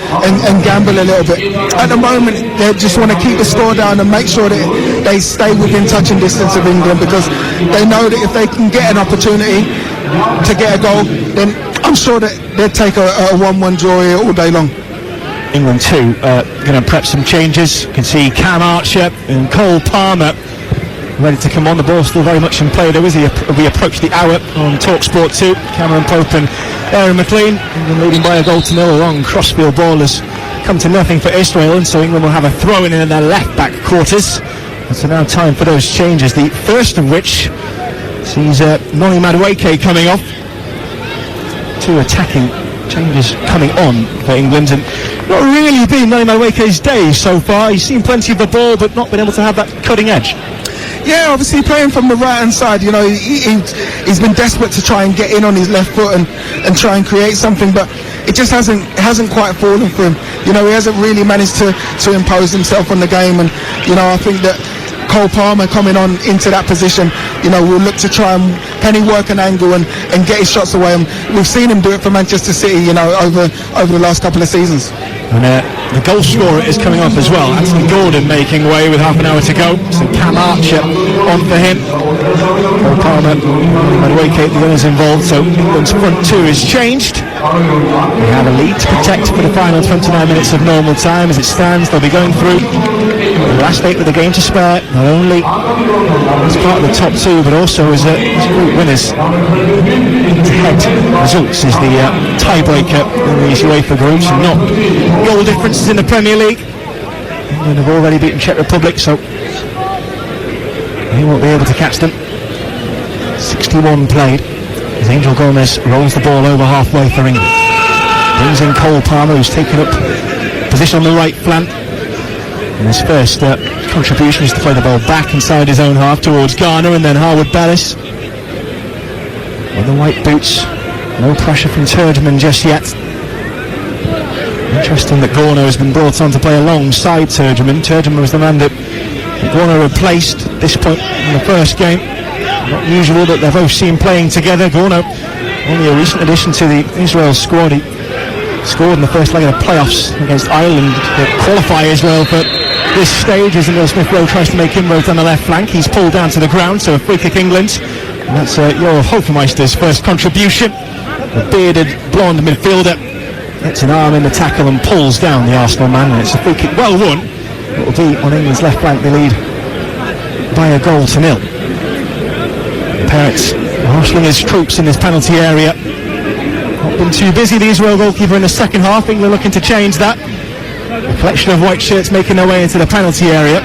gamble a little bit. At the moment, they just want to keep the score down and make sure that they stay within touching distance of England, because they know that if they can get an opportunity to get a goal, then I'm sure that they'd take a 1-1 draw here all day long. England too going to prep some changes. You can see Cam Archer and Cole Palmer ready to come on. The ball still very much in play though as we approach the hour on talksport 2. Cameron Pope and Aaron McLean, England leading by a goal to 0. A long crossfield ball has come to nothing for Israel, and so England will have a throw in their left back quarters. And so now time for those changes, the first of which sees Noni Madueke coming off. 2 attacking changes coming on for England, and not really been Noni Madueke's day so far. He's seen plenty of the ball but not been able to have that cutting edge. Yeah, obviously playing from the right hand side, you know, he's been desperate to try and get in on his left foot and try and create something, but it just hasn't quite fallen for him. You know, he hasn't really managed to impose himself on the game, and you know, I think that Cole Palmer coming on into that position, will look to try and penny work an angle and get his shots away. And we've seen him do it for Manchester City, over the last couple of seasons. And the goal scorer is coming up as well. Anthony Gordon making way with half an hour to go. So Cam Archer on for him. Cole Palmer and Wakefield, the others involved. So England's front two is changed. They have a lead to protect for the final 29 minutes of normal time. As it stands, they'll be going through the last 8 with the game to spare, not only as part of the top two, but also as group winners. Head results is the tiebreaker in these UEFA groups, and not goal differences in the Premier League. England have already beaten Czech Republic, so they won't be able to catch them. 61 played as Angel Gomez rolls the ball over halfway for England. Brings in Cole Palmer, who's taken up position on the right flank. And his first contribution is to play the ball back inside his own half towards Garner, and then Harwood Bellis. With the white boots, no pressure from Turgeman just yet. Interesting that Garner has been brought on to play alongside Turgeman. Turgeman was the man that Garner replaced at this point in the first game. Not usual that they're both seen playing together. Garner, only a recent addition to the Israel squad. He scored in the first leg of the playoffs against Ireland to qualify Israel for this stage as Emil Smith-Rowe tries to make inroads on the left flank. He's pulled down to the ground, so a free kick England. And that's Jorg Hofmeister's first contribution. The bearded blonde midfielder gets an arm in the tackle and pulls down the Arsenal man, and it's a free kick well won. It will be on England's left flank. They lead by a goal to nil. The Parrots marshalling his troops in this penalty area. Not been too busy, the Israel goalkeeper, in the second half. England looking to change that. A collection of white shirts making their way into the penalty area.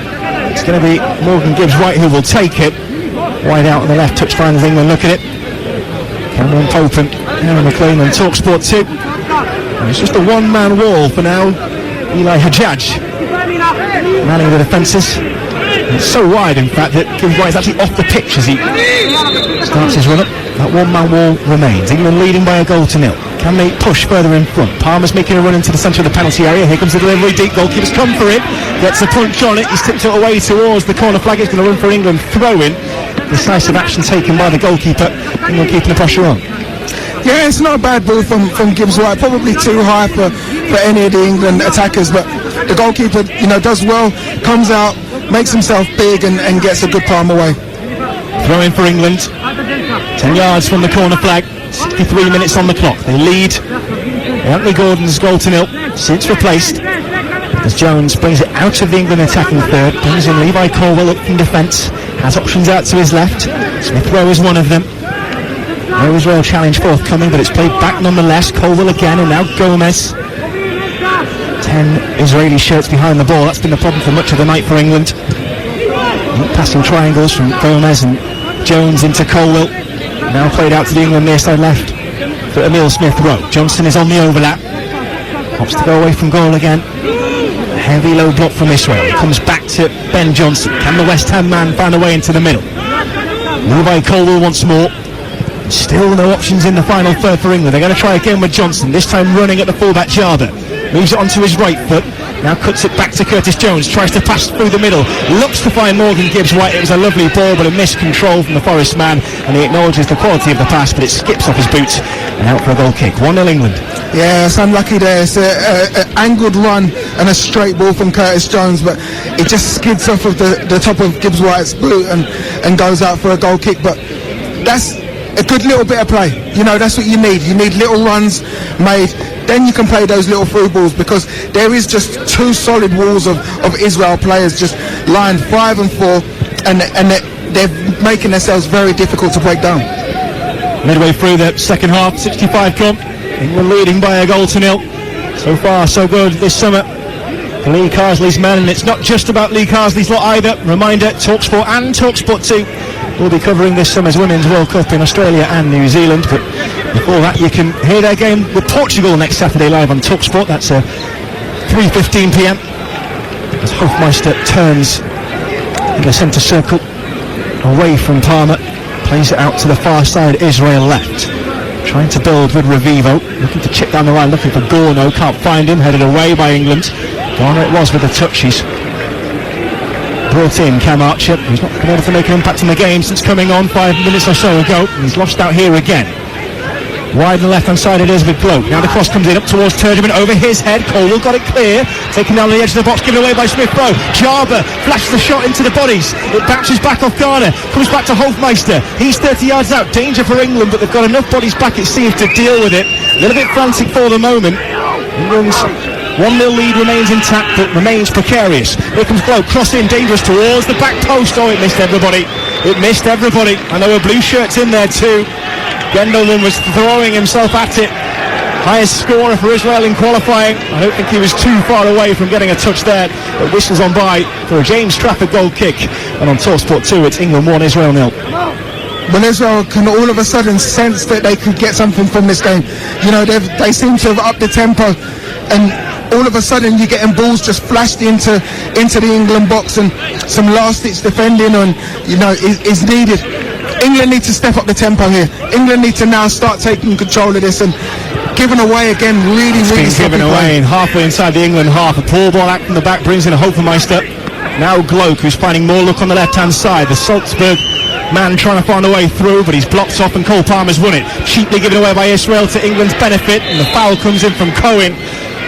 It's going to be Morgan Gibbs-White who will take it. Wide out on the left, touchline as England look at it. Cameron Pope and Aaron McLean on talksport 2. And it's just a one-man wall for now. Eli Hajjaj manning the defences. It's so wide, in fact, that Gibbs-White is actually off the pitch as he starts his run-up. That one-man wall remains. England leading by a goal to nil. Can they push further in front? Palmer's making a run into the centre of the penalty area. Here comes the delivery deep. Goalkeeper's come for it. Gets a punch on it. He's tipped it away towards the corner flag. It's going to run for England. Throw-in. Decisive action taken by the goalkeeper. England keeping the pressure on. Yeah, it's not a bad ball from Gibbs-White. Probably too high for any of the England attackers, but the goalkeeper, does well. Comes out, makes himself big, and gets a good palm away. Throw in for England. 10 yards from the corner flag. 63 minutes on the clock. They lead. Anthony Gordon's goal to nil. Since replaced as Jones brings it out of the England attacking third. Brings in Levi Colwell up from defence. Has options out to his left. Smith-Rowe is one of them. No Israel challenge forthcoming, but it's played back nonetheless. Colwell again, and now Gomez. 10 Israeli shirts behind the ball. That's been the problem for much of the night for England. Passing triangles from Gomez and Jones into Colwell. Now played out to the England near side left for Emil Smith-Rowe. Johnson is on the overlap. Opts to go away from goal again. A heavy low block from Israel. It comes back to Ben Johnson. Can the West Ham man find a way into the middle? Levi Colwell once more. Still no options in the final third for England. They're going to try again with Johnson, this time running at the fullback Jarber. Moves it onto his right foot. Now cuts it back to Curtis Jones. Tries to pass through the middle. Looks to find Morgan Gibbs-White. It was a lovely ball, but a missed control from the Forest man. And he acknowledges the quality of the pass, but it skips off his boots and out for a goal kick. 1-0 England. Yeah, it's unlucky there. It's an angled run and a straight ball from Curtis Jones, but it just skids off of the top of Gibbs-White's boot and goes out for a goal kick. But that's a good little bit of play. That's what you need. You need little runs made. Then you can play those little through balls, because there is just two solid walls of Israel players just lined 5 and 4, and they're making themselves very difficult to break down. Midway through the second half, 65 come. England leading by a goal to nil. So far, so good this summer for Lee Carsley's men, and it's not just about Lee Carsley's lot either. Reminder, TalkSport and TalkSport 2 will be covering this summer's Women's World Cup in Australia and New Zealand, but before that you can hear their game with Portugal next Saturday live on TalkSport. That's 3:15 p.m. as Hofmeister turns in the centre circle away from Palmer, plays it out to the far side, Israel left, trying to build with Revivo, looking to chip down the line, looking for Gorno, can't find him, headed away by England. Garner it was with a touch. He's brought in Cam Archer, who's not been able to make an impact in the game since coming on 5 minutes or so ago. He's lost out here again. Wide on the left-hand side it is with Gloak. Now the cross comes in up towards Turgeman, over his head. Colwell got it clear, taken down the edge of the box, given away by Smith-Rowe. Jarber flashes the shot into the bodies. It bounces back off Garner, comes back to Hofmeister. He's 30 yards out, danger for England, but they've got enough bodies back, it seems, to deal with it. A little bit frantic for the moment. England's 1-0 lead remains intact, but remains precarious. Here comes Gloak, cross in, dangerous towards the back post. Oh, it missed everybody. It missed everybody. And there were blue shirts in there too. Gendelman was throwing himself at it. Highest scorer for Israel in qualifying. I don't think he was too far away from getting a touch there. But whistles on by for a James Trafford goal kick. And on talksport 2, it's England 1, Israel 0. Well, Israel can all of a sudden sense that they could get something from this game. You know, they seem to have upped the tempo, and all of a sudden you're getting balls just flashed into the England box, and some last-ditch defending is needed. England need to step up the tempo here. England need to now start taking control of this, and given away again, really given away in halfway inside the England half. A poor ball out from the back brings in a Hofmeister. Now Gloak, who's finding more luck on the left-hand side. The Salzburg man trying to find a way through, but he's blocked off and Cole Palmer's won it. Cheaply given away by Israel to England's benefit, and the foul comes in from Cohen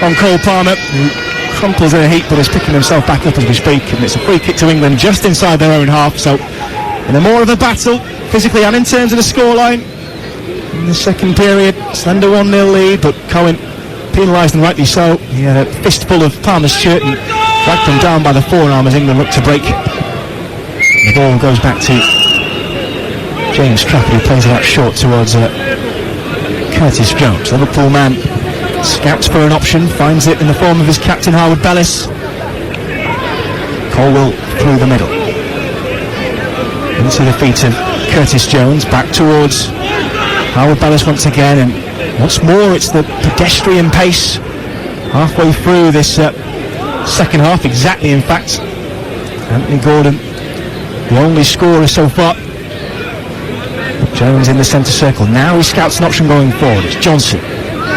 on Cole Palmer, who crumples in a heap but is picking himself back up as we speak, and it's a free kick to England just inside their own half. So in a more of a battle, physically and in terms of the scoreline, in the second period, slender 1-0 lead, but Cohen penalised, and rightly so. He had a fistful of Palmer's shirt and dragged him down by the forearm as England looked to break. The ball goes back to James Trafford, who plays it out short towards Curtis Jones. Liverpool man scouts for an option, finds it in the form of his captain Harwood Bellis. Colwell through the middle into the feet of Curtis Jones, back towards Harwood Bellis once again, and once more it's the pedestrian pace halfway through this second half, exactly in fact. Anthony Gordon, the only scorer so far. Jones in the centre circle. Now he scouts an option going forward. It's Johnson.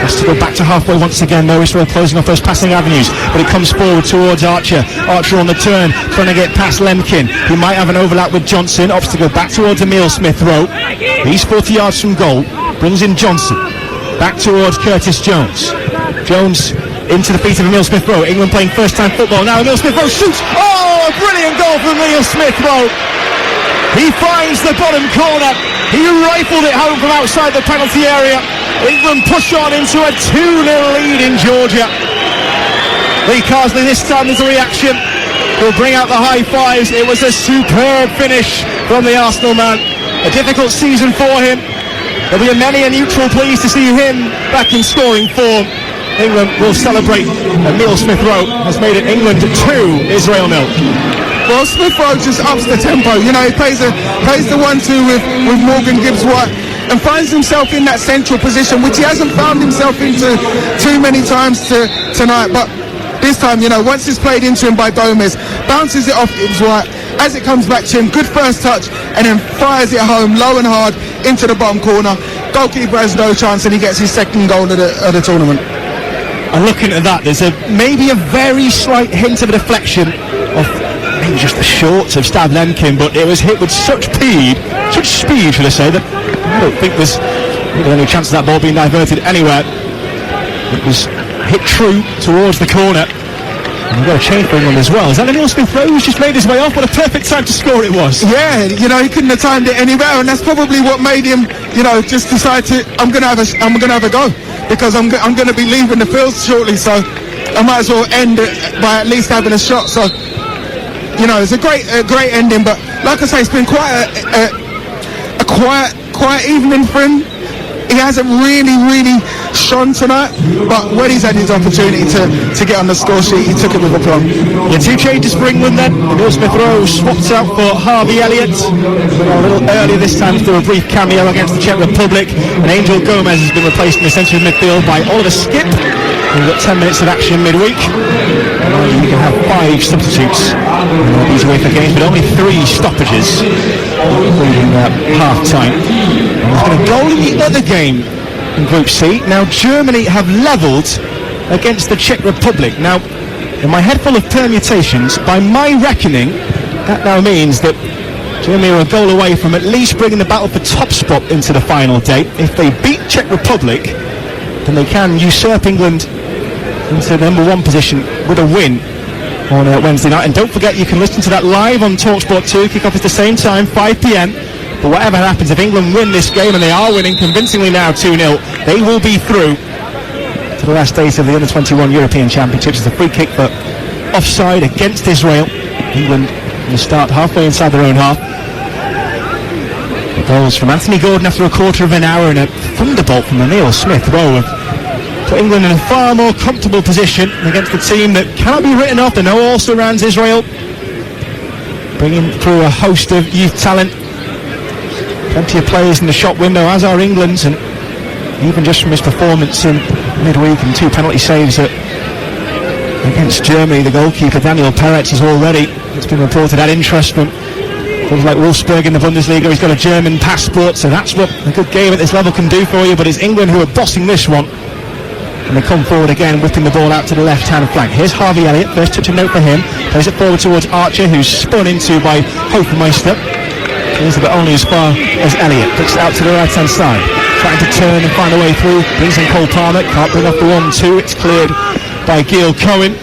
Has to go back to halfway once again. No, Israel closing off those passing avenues, but it comes forward towards Archer. Archer on the turn, trying to get past Lemkin. He might have an overlap with Johnson. Opts to go back towards Emile Smith-Rowe. He's 40 yards from goal. Brings in Johnson. Back towards Curtis Jones. Jones into the feet of Emile Smith-Rowe. England playing first-time football. Now Emile Smith-Rowe shoots. Oh, a brilliant goal from Emile Smith-Rowe. He finds the bottom corner. He rifled it home from outside the penalty area. England push on into a 2-0 lead in Georgia. Lee Carsley this time is a reaction. He'll bring out the high fives. It was a superb finish from the Arsenal man. A difficult season for him. There'll be many a neutral pleased to see him back in scoring form. England will celebrate. Emile Smith-Rowe has made it England 2, Israel 0. Well, Smith-Rowe just ups the tempo. You know, he plays the 1-2 with Morgan Gibbs-White, and finds himself in that central position, which he hasn't found himself into too many times tonight. But this time, you know, once it's played into him by Gomez, bounces it off Gibbs-White. As it comes back to him, good first touch, and then fires it home low and hard into the bottom corner. Goalkeeper has no chance, and he gets his second goal of the tournament. And looking at that, there's maybe a very slight hint of a deflection of maybe just the shorts of Stav Lemkin, but it was hit with such speed, should I say, that I don't think there's any chance of that ball being diverted anywhere. It was hit true towards the corner. And we've got a change for England as well. Is that Emile Smith-Rowe who's just made his way off? What a perfect time to score it was. Yeah, you know, he couldn't have timed it any better, and that's probably what made him, you know, just decide to, I'm gonna have a go, because I'm going to be leaving the field shortly, so I might as well end it by at least having a shot. So, you know, it's a great ending, but like I say, it's been quite a quiet evening for him. He hasn't really shone tonight, but when he's had his opportunity to get on the score sheet, he took it with aplomb. Yeah, two changes for England then. Emile Smith-Rowe swapped out for Harvey Elliott a little earlier this time to do a brief cameo against the Czech Republic, and Angel Gomez has been replaced in the centre of midfield by Oliver Skipp. We've got 10 minutes of action midweek. We can have 5 substitutes in these UEFA games, but only 3 stoppages, including half-time. There's been a goal in the other game in Group C. Now Germany have levelled against the Czech Republic. Now, in my head full of permutations, by my reckoning, that now means that Germany are a goal away from at least bringing the battle for top spot into the final day. If they beat Czech Republic, then they can usurp England into the number 1 position with a win on Wednesday night. And don't forget, you can listen to that live on talksport 2. Kick-off is the same time, 5 p.m. But whatever happens, if England win this game, and they are winning convincingly now 2-0, they will be through to the last days of the Under-21 European Championships. It's a free kick for offside against Israel. England will start halfway inside their own half. The goals from Anthony Gordon after a quarter of an hour, and a thunderbolt from the Neil Smith row have put England in a far more comfortable position against a team that cannot be written off. They know all surrounds Israel, bringing through a host of youth talent. Plenty of players in the shop window, as are England's, and even just from his performance in midweek and 2 penalty saves against Germany, the goalkeeper Daniel Peretz is already, it's been reported, had interest from clubs like Wolfsburg in the Bundesliga. He's got a German passport, so that's what a good game at this level can do for you. But it's England who are bossing this one, and they come forward again, whipping the ball out to the left-hand flank. Here's Harvey Elliott, first touch of note for him, plays it forward towards Archer, who's spun into by Hofmeister. Here's it, but only as far as Elliott. Puts it out to the right-hand side, trying to turn and find a way through. Brings in Cole Palmer, can't bring off the 1-2. It's cleared by Gil Cohen.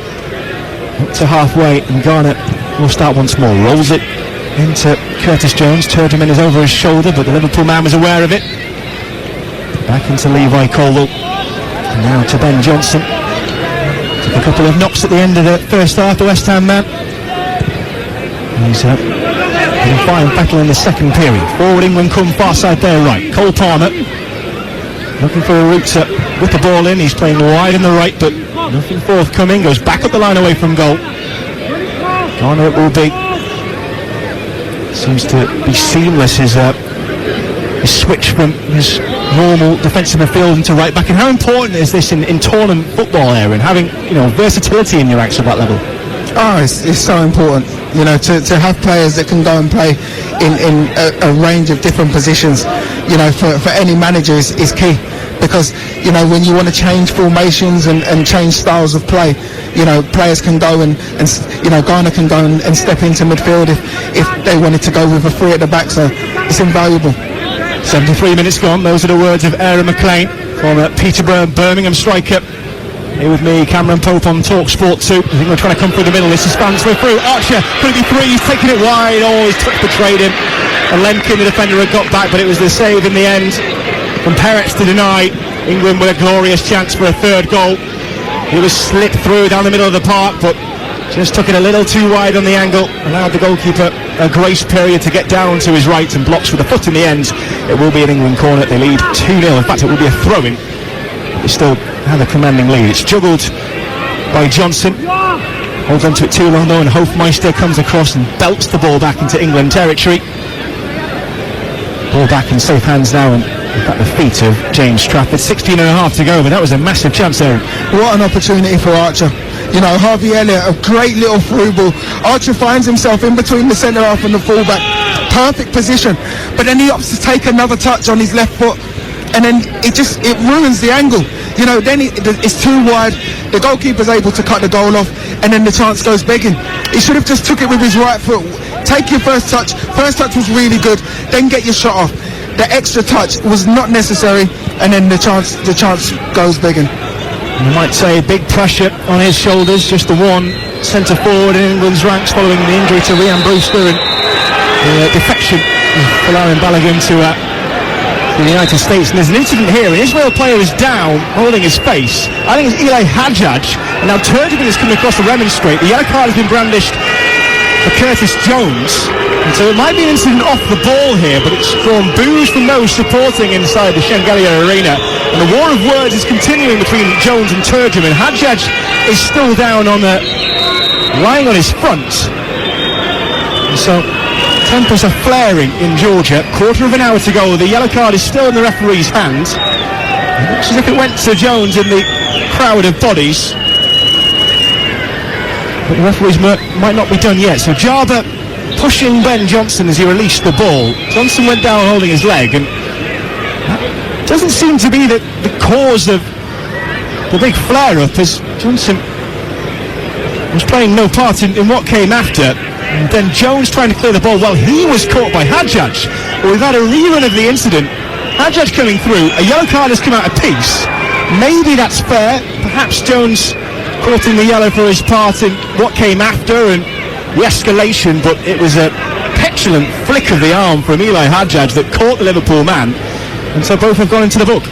Up to halfway, and Garner will start once more. Rolls it into Curtis Jones. Turgeman is over his shoulder, but the Liverpool man was aware of it. Back into Levi Colwell. And now to Ben Johnson. Took a couple of knocks at the end of the first half, the West Ham man. He's in fine battle in the second period. Forward England come far side there right. Cole Palmer looking for a route to whip the ball in. He's playing wide on the right, but nothing forthcoming. Goes back up the line away from goal. Garner it will be. Seems to be seamless, his switch from his normal defensive midfield into right back. And how important is this in tournament football, Aaron, having versatility in your ranks at that level? Oh, it's so important, to have players that can go and play in a range of different positions, for any manager is key. Because, when you want to change formations and change styles of play, players can go and Garner can go and step into midfield if they wanted to go with a 3 at the back, so it's invaluable. 73 minutes gone. Those are the words of Aaron McLean, former Peterborough Birmingham striker. Here with me, Cameron Pope on talksport 2. I think we're trying to come through the middle. This is Spansworth through. Archer, could it be 3? He's taking it wide. Oh, his touch betrayed him. And Lemkin, the defender, had got back, but it was the save in the end from Peretz to deny England with a glorious chance for a third goal. He was slipped through down the middle of the park, but just took it a little too wide on the angle. Allowed the goalkeeper a grace period to get down to his right, and blocks with a foot in the end. It will be an England corner. They lead 2-0. In fact, it will be a throw-in. They still have a commanding lead. It's juggled by Johnson. Holds on to it too long though, and Hofmeister comes across and belts the ball back into England territory. Ball back in safe hands now, and at the feet of James Trafford. 16 and a half to go, but that was a massive chance there. What an opportunity for Archer. Harvey Elliott, a great little through ball. Archer finds himself in between the centre half and the fullback. Perfect position. But then he opts to take another touch on his left foot, and then it ruins the angle. Then it's too wide. The goalkeeper's able to cut the goal off, and then the chance goes begging. He should have just took it with his right foot. Take your first touch. First touch was really good. Then get your shot off. The extra touch was not necessary, and then the chance goes begging. You might say big pressure on his shoulders. Just the one centre forward in England's ranks following the injury to Ryan Brewster and the defection of Folarin Balogun to the United States. And there's an incident here. An Israel player is down, holding his face. I think it's Eli Hadjaj. And now Turgeman is coming across to remonstrate. The yellow card has been brandished for Curtis Jones. And so it might be an incident off the ball here, but it's drawn boos from those supporting inside the Shengelia Arena. And the war of words is continuing between Jones and Turgeman. Hadjaj is still down lying on his front. And so tempers are flaring in Georgia. Quarter of an hour to go. The yellow card is still in the referee's hand. It looks as if it went to Jones in the crowd of bodies. But the referees might not be done yet. So Jarber pushing Ben Johnson as he released the ball. Johnson went down holding his leg, and that doesn't seem to be the cause of the big flare-up, as Johnson was playing no part in what came after. And then Jones trying to clear the ball. Well, he was caught by Hajjaj. We've had a rerun of the incident. Hajjaj coming through. A yellow card has come out of piece. Maybe that's fair. Perhaps Jones caught in the yellow for his part in what came after and the escalation, but it was a petulant flick of the arm from Eli Hajjaj that caught the Liverpool man, and so both have gone into the book.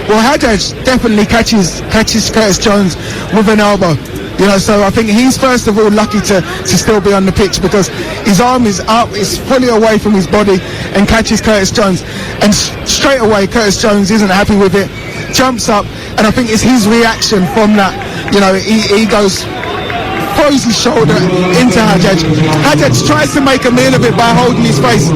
Well, Hajjaj definitely catches Curtis Jones with an elbow. You know, so I think he's first of all lucky to still be on the pitch, because his arm is up, it's fully away from his body, and catches Curtis Jones. And straight away, Curtis Jones isn't happy with it, jumps up, and I think it's his reaction from that. You know, he goes, throws his shoulder into Hajjaj. Hajjaj tries to make a meal of it by holding his face.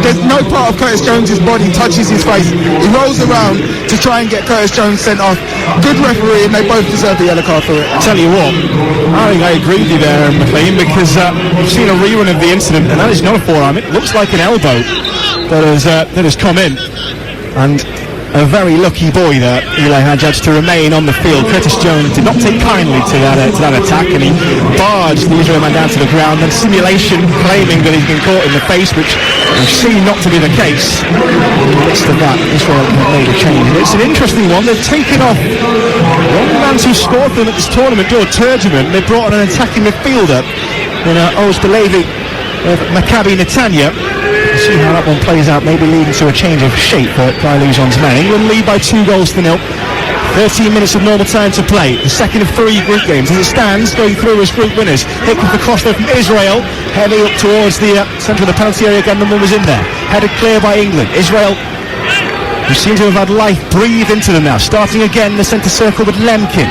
There's no part of Curtis Jones' body touches his face. He rolls around to try and get Curtis Jones sent off. Good referee, and they both deserve the yellow card for it. I tell you what, I think I agree with you there, McLean, because we've seen a rerun of the incident, and that is not a forearm. It looks like an elbow that has come in, and a very lucky boy there, Eli Hajjaj, to remain on the field. Curtis Jones did not take kindly to that attack, and he barged the Israel man down to the ground. Then simulation claiming that he's been caught in the face, which we've seen not to be the case. In the midst of that, Israel have made a change. And it's an interesting one. They've taken off one man who scored for them at this tournament, George Turgeman. They brought on an attacking midfielder in Oz Belevi of Maccabi Netanya. See how that one plays out, maybe leading to a change of shape for Guy Luzon's men. England lead by 2 goals to 0. 13 minutes of normal time to play. The second of 3 group games. As it stands, going through as group winners. Hit with the cross there from Israel. Heading up towards the centre of the penalty area again. The one was in there. Headed clear by England. Israel, who seem to have had life breathe into them now. Starting again in the centre circle with Lemkin.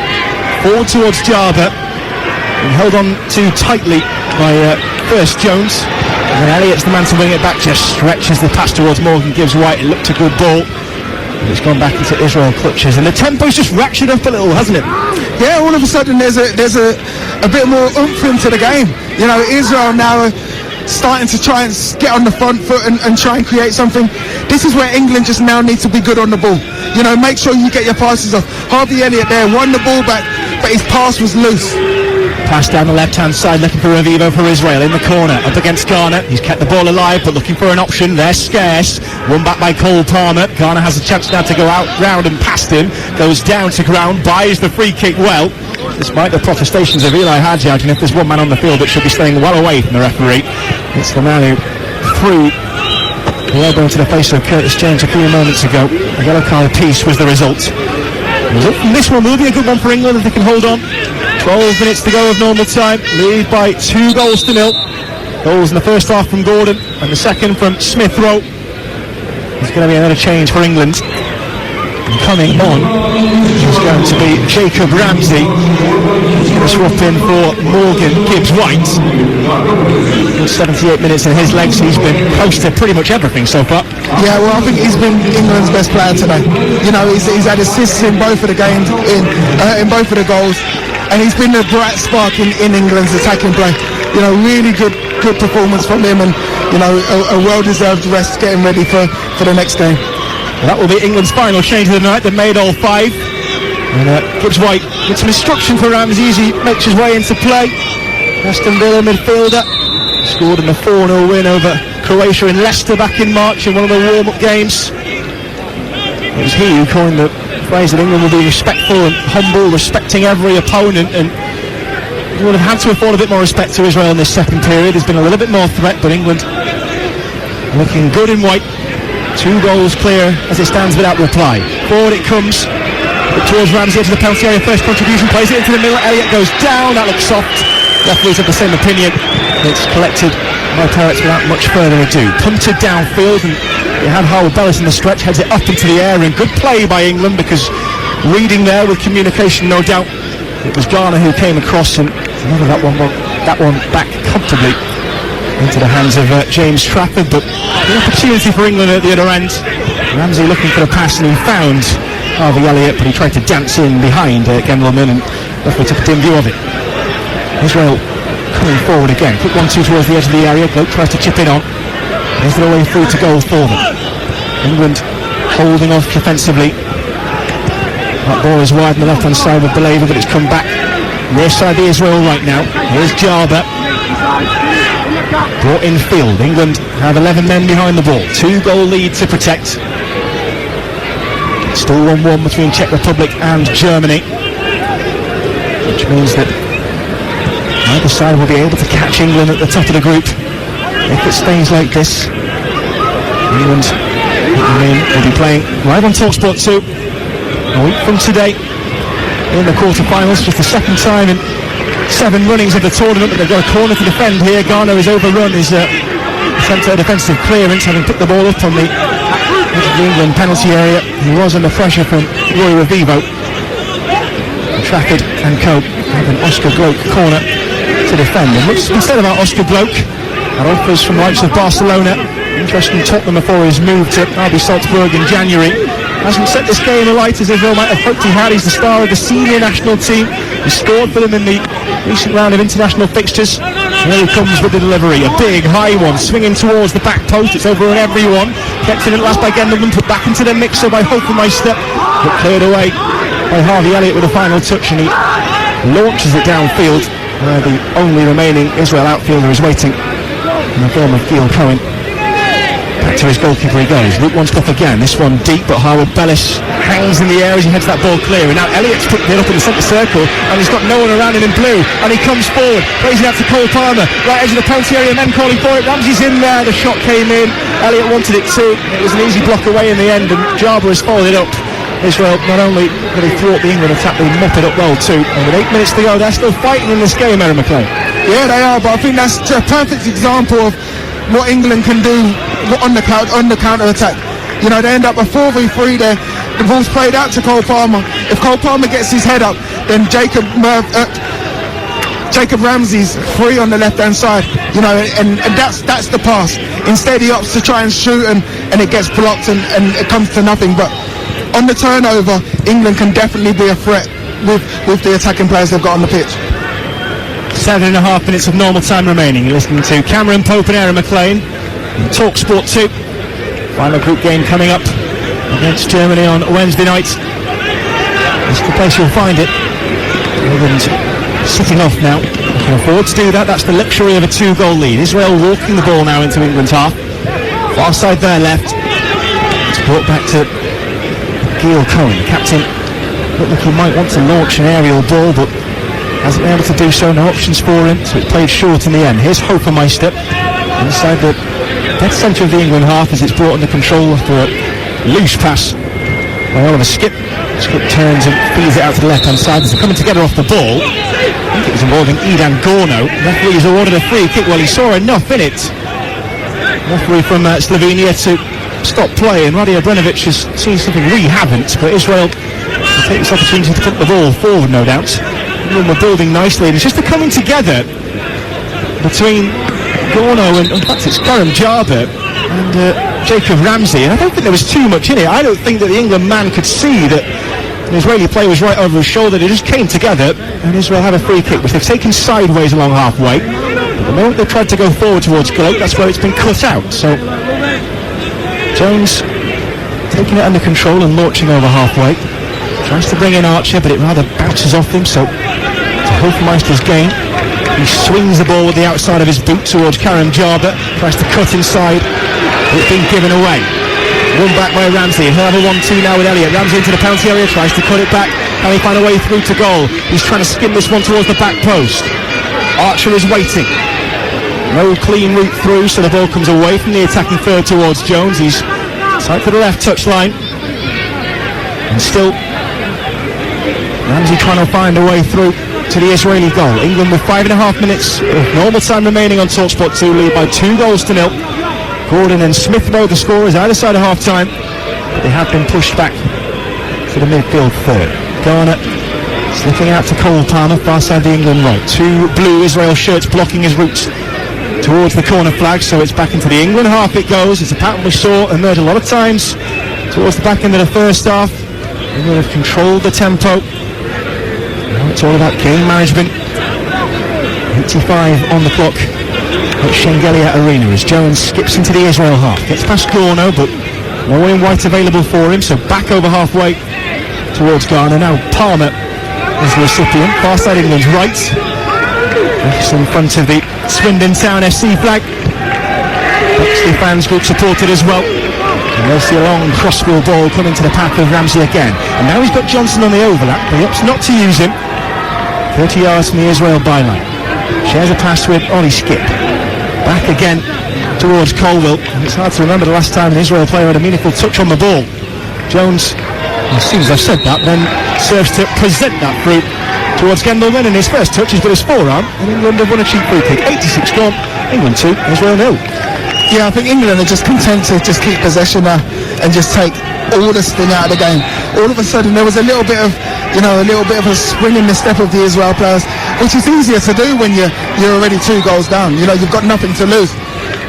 Forward towards Jarber. And held on too tightly by first Jones. And then Elliott's the man to wing it back, just stretches the pass towards Morgan, gives White. It looked a good ball, and it's gone back into Israel clutches, and the tempo's just ratcheted up a little, hasn't it? Yeah, all of a sudden there's a bit more oomph into the game. You know, Israel now are starting to try and get on the front foot and try and create something. This is where England just now needs to be good on the ball. You know, make sure you get your passes off. Harvey Elliott there won the ball back, but his pass was loose. Pass down the left-hand side, looking for Revivo for Israel in the corner, up against Garner. He's kept the ball alive, but looking for an option. They're scarce. Won back by Cole Palmer. Garner has a chance now to go out, round and past him. Goes down to ground, buys the free kick well, despite the protestations of Eli Hajjaj. And if there's one man on the field that should be staying well away from the referee, it's the man who threw the elbow into the face of Curtis Jones a few moments ago. A yellow card apiece was the result. The result from this one will be a good one for England if they can hold on. 12 minutes to go of normal time, lead by 2 goals to 0. Goals in the first half from Gordon and the second from Smith Rowe. There's going to be another change for England. And coming on is going to be Jacob Ramsey. He's going to swap in for Morgan Gibbs-White. 78 minutes in his legs. He's been close to pretty much everything so far. Yeah, well, I think he's been England's best player today. You know, he's had assists in both of the games, in both of the goals. And he's been the bright spark in England's attacking play. You know, really good performance from him, and you know, a well-deserved rest, getting ready for the next game. Well, that will be England's final change of the night. They've made all 5. And Gibbs-White with some instruction for Ramsey as he makes his way into play. Aston Villa midfielder scored in the 4-0 win over Croatia in Leicester back in March in one of the warm-up games. It was he who coined the phrase that England will be respectful and humble, respecting every opponent, and would have had to afford a bit more respect to Israel in this second period. There's been a little bit more threat, but England looking good in white. 2 goals clear as it stands without reply. Forward it comes, towards Ramsey into the penalty area. First contribution, plays it into the middle. Elliott goes down, that looks soft. Referees have the same opinion. It's collected by Perez without much further ado. Punted downfield, and you had Harwood Bellis in the stretch, heads it up into the air, and good play by England, because reading there with communication, no doubt. It was Garner who came across, and that one back comfortably into the hands of James Trafford, but the opportunity for England at the other end. Ramsey looking for a pass, and he found Harvey Elliott, but he tried to dance in behind Gendelman, and referee took a dim view of it. Israel coming forward again. Quick 1-2 towards the edge of the area. Gloat tries to chip in on. There's their way through to goal for them. England holding off defensively. That ball is wide on the left-hand side with Belaver, but it's come back near side the Israel right now. Here's Jarber. brought in field. England have 11 men behind the ball. 2-goal lead to protect. Still 1-1 between Czech Republic and Germany, which means that either side will be able to catch England at the top of the group if it stays like this. England will be playing live on talksport 2 a week from today in the quarter-finals. Just the second time in 7 runnings of the tournament that they've got a corner to defend here. Ghana has overrun his attempt at a defensive clearance, having picked the ball up on the England penalty area. He was under pressure from Roy Revivo. Trafford and Co have an Oscar Gloak corner to defend. And much instead about Oscar Gloak, our offers from the likes of Barcelona, interesting Tottenham before his move to RB Salzburg in January, hasn't set this game alight as Israel might have hoped he had. He's the star of the senior national team. He scored for them in the recent round of international fixtures. Here he comes with the delivery, a big high one, swinging towards the back post. It's over on everyone. Kept in at last by Gendelman, put back into the mixer by Hofmeister, but cleared away by Harvey Elliott with a final touch, and he launches it downfield where the only remaining Israel outfielder is waiting in the form of Gil Cohen. Back to his goalkeeper he goes. Route one stuff again. This one deep, but Harwood Bellis hangs in the air as he heads that ball clear. And now Elliott's picked it up in the centre circle, and he's got no one around him in blue. And he comes forward, plays it out to Cole Palmer, right edge of the penalty area, men calling for it. Ramsey's in there. The shot came in. Elliott wanted it too. It was an easy block away in the end, and Jarber has followed it up. Israel not only did they thwart the England attack, they mop it up well too. And with 8 minutes to go, they're still fighting in this game, Aaron McLean. Yeah, they are, but I think that's a perfect example of what England can do on the counter-attack. You know, they end up a 4v3 there. The ball's played out to Cole Palmer. If Cole Palmer gets his head up, then Jacob Ramsey's free on the left-hand side. You know, and that's the pass. Instead, he opts to try and shoot, and it gets blocked, and it comes to nothing. But on the turnover, England can definitely be a threat with the attacking players they've got on the pitch. 7.5 minutes of normal time remaining. You're listening to Cameron Pope and Aaron McLean. talksport 2. Final group game coming up against Germany on Wednesday night. This is the place you'll find it. England sitting off now. They can afford to do that. That's the luxury of a 2-goal lead. Israel walking the ball now into England's half. Far side there left. It's brought back to Gil Cohen, the captain. Looked like he might want to launch an aerial ball, but hasn't been able to do so. No options for him, so it's played short in the end. Here's Hofmeister inside the dead centre of the England half as it's brought under control after a loose pass by Oliver Skip. Skip turns and feeds it out to the left-hand side as they're coming together off the ball. I think it was involving Idan Gorno. The referee has awarded a free kick. Well, he saw enough in it. Referee from Slovenia to stop play, and Radi Obrenovic has seen something we haven't, but Israel will take this opportunity to put the ball forward, no doubt. We're building nicely, and it's just the coming together between Gorno and in fact it's Karim Jarber and Jacob Ramsey, and I don't think there was too much in it. I don't think that the England man could see that the Israeli player was right over his shoulder. They just came together, and Israel have a free kick which they've taken sideways along halfway. But the moment they tried to go forward towards Gloak, that's where it's been cut out. So Jones taking it under control and launching over halfway. Tries to bring in Archer, but it rather bounces off him, so to Hofmeister's gain. He swings the ball with the outside of his boot towards Karim Jarber, tries to cut inside, but it's been given away. Won back by Ramsey, he'll have a 1-2 now with Elliott. Ramsey into the penalty area, tries to cut it back. Can he find a way through to goal? He's trying to skim this one towards the back post. Archer is waiting. No clean route through, so the ball comes away from the attacking third towards Jones. He's side to the left touchline. And still Ramsey trying to find a way through to the Israeli goal. England with 5.5 minutes of normal time remaining on talksport 2, lead by 2-0. Gordon and Smith know the scorers either side of half-time, but they have been pushed back to the midfield third. Garner slipping out to Cole Palmer, far side of the England right. 2 blue Israel shirts blocking his route towards the corner flag, so it's back into the England half it goes. It's a pattern we saw emerge a lot of times towards the back end of the first half. England have controlled the tempo. Now it's all about game management. 85 on the clock at Shengelia Arena as Jones skips into the Israel half. Gets past Gorno, but no one in white available for him, so back over halfway towards Garner. Now Palmer is the recipient, far side England's right. It's in front of the Swindon Town FC flag. Bexley fans group supported as well. And they'll see a long crossfield ball come into the path of Ramsey again. And now he's got Johnson on the overlap, but he opts not to use him. 30 yards from the Israel byline. Shares a pass with Ollie Skip. Back again towards Colville. And it's hard to remember the last time an Israel player had a meaningful touch on the ball. Jones, as soon as I've said that, then serves to present that through towards Gendelman, and his first touch is with his forearm, and England have won a cheap free kick. 86 gone, England 2, Israel 0. Yeah, I think England are just content to just keep possession now and just take all the sting out of the game. All of a sudden there was a little bit of a spring in the step of the Israel players, which is easier to do when you're already 2 goals down. You know, you've got nothing to lose.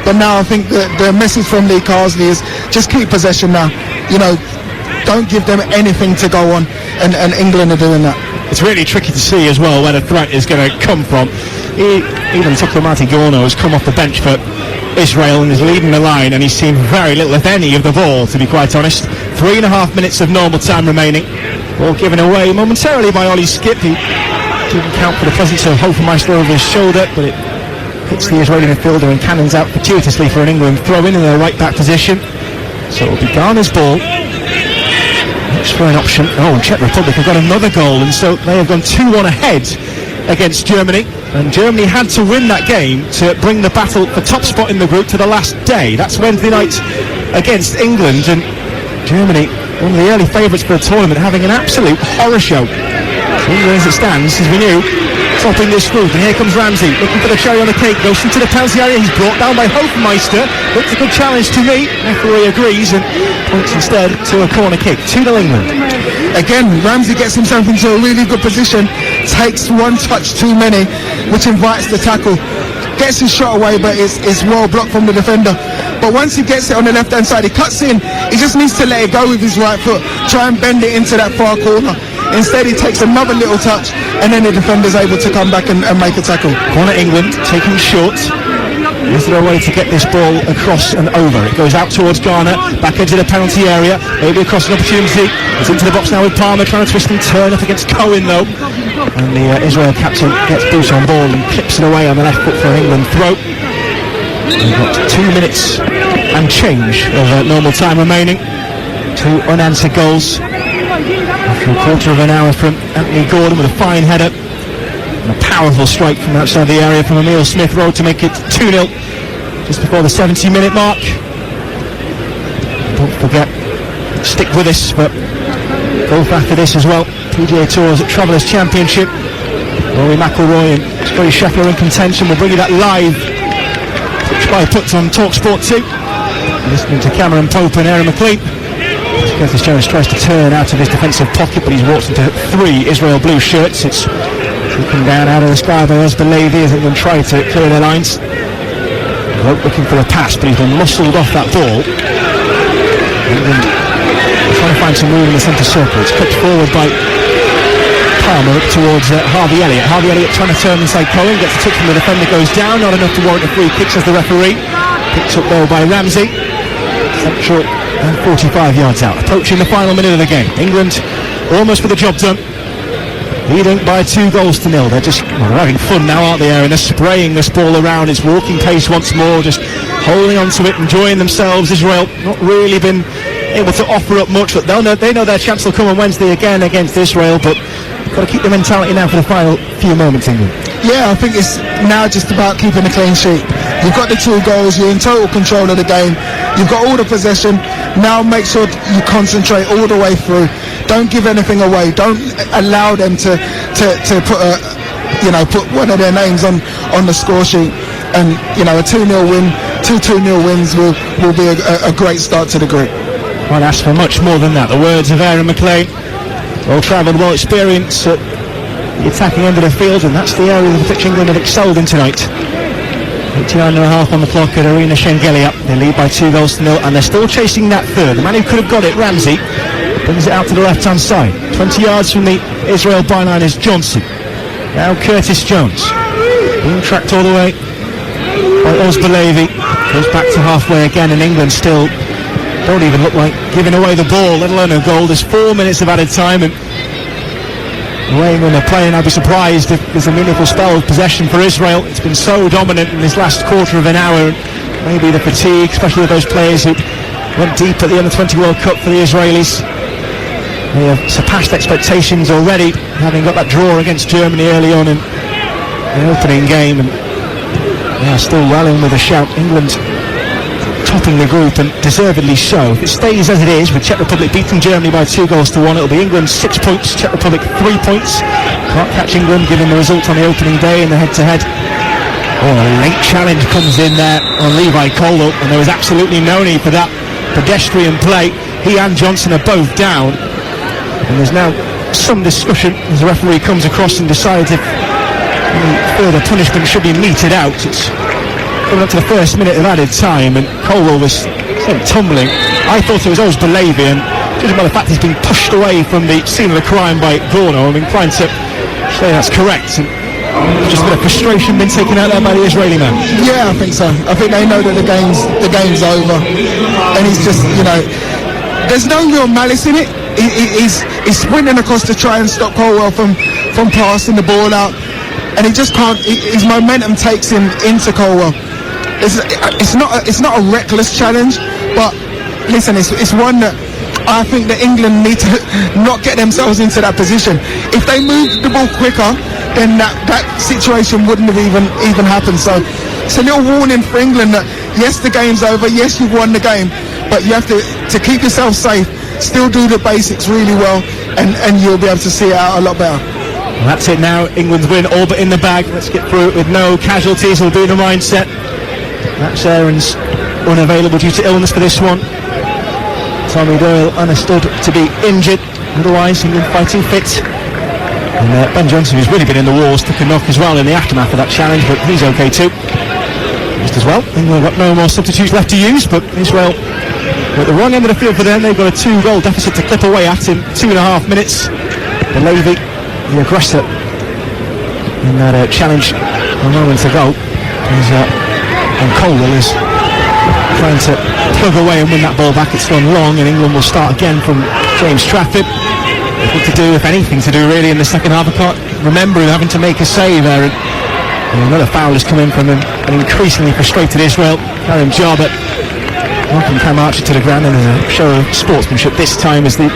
But now I think the message from Lee Carsley is just keep possession now. You know, don't give them anything to go on, and England are doing that. It's really tricky to see as well where the threat is going to come from. Even Tukulamati Gorno has come off the bench for Israel and is leading the line, and he's seen very little, if any, of the ball, to be quite honest. 3.5 minutes of normal time remaining. Ball given away momentarily by Ollie Skip. He didn't count for the presence of Hofmeister over his shoulder, but it hits the Israeli midfielder and cannons out fortuitously for an England throw-in in their right-back position. So it'll be Ghana's ball. For an option. And Czech Republic have got another goal, and so they have gone 2-1 ahead against Germany, and Germany had to win that game to bring the battle for top spot in the group to the last day. That's Wednesday night against England, and Germany, one of the early favourites for the tournament, having an absolute horror show. England, as it stands, as we knew, topping this group, and here comes Ramsey looking for the cherry on the cake, goes into the penalty area. He's brought down by Hofmeister. Looks a good challenge to me. Referee agrees and points instead to a corner kick. 2-0 England. Again, Ramsey gets himself into a really good position, takes one touch too many, which invites the tackle. Gets his shot away, but it's well blocked from the defender. But once he gets it on the left-hand side, he cuts in. He just needs to let it go with his right foot, try and bend it into that far corner. Instead, he takes another little touch, and then the defender's able to come back and make a tackle. Corner England, taking short. Is there a way to get this ball across and over? It goes out towards Ghana, back into the penalty area, maybe across an opportunity. It's into the box now with Palmer, trying to twist and turn up against Cohen though. And the Israel captain gets Bruce on ball and clips it away on the left foot for an England throw. We've got 2 minutes and change of normal time remaining. 2 unanswered goals. After a quarter of an hour from Anthony Gordon with a fine header. And a powerful strike from outside the area from Emile Smith-Rowe to make it 2-0 just before the 70-minute mark. Don't forget, stick with us, but golf after this as well. PGA Tours at Travellers Championship. Rory McIlroy and Scotty Scheffler in contention. We'll bring you that live pitch by puts on talksport 2. Listening to Cameron Pope and Aaron McLean. Curtis Jones tries to turn out of his defensive pocket, but he's walked into 3 Israel blue shirts. It's looking down out of the sky by Osborne Levy as England try to clear their lines. Rope looking for a pass, but he's been muscled off that ball. England trying to find some room in the centre circle. It's clipped forward by Palmer up towards Harvey Elliott. Harvey Elliott trying to turn inside Cohen, gets a touch from the defender, goes down, not enough to warrant a free kick, says the referee. Picked up though by Ramsey. Central and 45 yards out, approaching the final minute of the game. England almost with the job done, leading by 2 goals to 0. They're just they're having fun now, aren't they, Aaron? They're spraying this ball around. It's walking pace once more, just holding on to it, enjoying themselves. Israel not really been able to offer up much, but they know their chance will come on Wednesday again against Israel, but got to keep the mentality now for the final few moments, England. Yeah, I think it's now just about keeping a clean sheet. You've got the 2 goals, you're in total control of the game, you've got all the possession. Now make sure you concentrate all the way through. Don't give anything away. Don't allow them to put one of their names on the score sheet. And a 2-0 win, 2-0 wins will be a great start to the group. I'd ask for much more than that. The words of Aaron McLean. Well travelled, well experienced at the attacking end of the field, and that's the area of the pitch England have excelled in tonight. 89.5 on the clock at Arena Schengelia. They lead by 2 goals to 0, and they're still chasing that third. The man who could have got it, Ramsey, brings it out to the left-hand side. 20 yards from the Israel byline is Johnson. Now Curtis Jones. Being tracked all the way by Osborne Levy. Goes back to halfway again, and England still don't even look like giving away the ball, let alone a goal. There's 4 minutes of added time, and The way England are playing, I'd be surprised if there's a meaningful spell of possession for Israel. It's been so dominant in this last quarter of an hour. Maybe the fatigue, especially with those players who went deep at the Under-20 World Cup for the Israelis. They have surpassed expectations already, having got that draw against Germany early on in the opening game, and they are still well in with a shout. England topping the group, and deservedly so. If it stays as it is, with Czech Republic beating Germany by 2-1, it'll be England 6 points, Czech Republic 3 points. Can't catch England given the result on the opening day in the head-to-head. Oh, a late challenge comes in there on Levi Colwell, and there was absolutely no need for that pedestrian play. He and Johnson are both down, and there's now some discussion as the referee comes across and decides if any further punishment should be meted out. It's coming up to the first minute of added time, and Colwell was tumbling. I thought it was Ozbalavi, and judging by the fact he's been pushed away from the scene of the crime by Gorno, I'm inclined to say that's correct. And just a bit of frustration been taken out there by the Israeli man. Yeah, I think so. I think they know that the game's over, and he's just, there's no real malice in it. He's sprinting across to try and stop Colwell from passing the ball out, and he just can't. His momentum takes him into Colwell. It's not a reckless challenge, but listen, it's one that I think that England need to not get themselves into that position. If they moved the ball quicker, then that situation wouldn't have even happened. So it's a little warning for England that yes, the game's over, yes, you've won the game, but you have to keep yourself safe, still do the basics really well, and you'll be able to see it out a lot better. Well, that's it now. England's win all but in the bag. Let's get through it with no casualties. Will be the mindset. Max Aaron's unavailable due to illness for this one. Tommy Doyle understood to be injured. Otherwise, England fighting fit. And Ben Johnson, who's really been in the wars, took a knock as well in the aftermath of that challenge, but he's okay too. Just as well. England have got no more substitutes left to use, but Israel are at the wrong end of the field for them. They've got a 2-goal deficit to clip away at in 2.5 minutes. The Levy, the aggressor in that challenge a moment ago, and Colwell is trying to plug away and win that ball back. It's gone long, and England will start again from James Trafford. What to do, if anything to do really, in the second half. I can't remember him having to make a save there, and another foul has come in from an increasingly frustrated Israel. Karim Jabet knocking Cam Archer to the ground, and there's a show of sportsmanship this time as the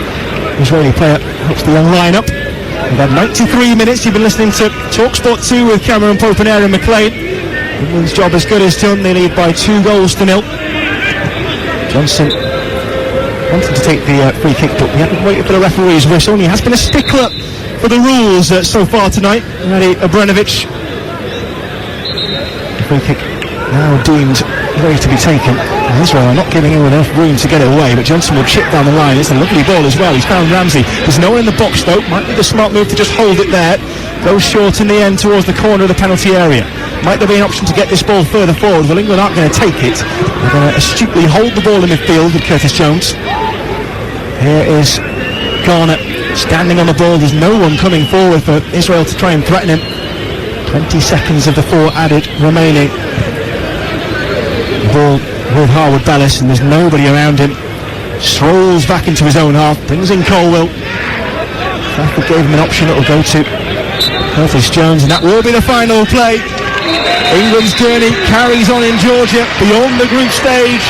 Israeli player helps the young line up. We've had 93 minutes. You've been listening to talksport 2 with Cameron Pope and Aaron McLean. England's job as good as done. They lead by 2-0. Johnson wanted to take the free kick, but we haven't waited for the referee's whistle. He has been a stickler for the rules so far tonight. Radi Abranovic. The free kick now deemed ready to be taken. And Israel are not giving him enough room to get it away, but Johnson will chip down the line. It's a lovely ball as well. He's found Ramsey. There's no one in the box though. Might be the smart move to just hold it there. Goes short in the end towards the corner of the penalty area. Might there be an option to get this ball further forward? Well, England aren't going to take it. They're going to astutely hold the ball in midfield with Curtis Jones. Here is Garner standing on the ball. There's no one coming forward for Israel to try and threaten him. 20 seconds of the 4 added remaining. Ball with Harwood Bellis, and there's nobody around him. Strolls back into his own half, brings in Colwell. Trafford gave him an option that will go to Curtis Jones, and that will be the final play. England's journey carries on in Georgia beyond the group stage.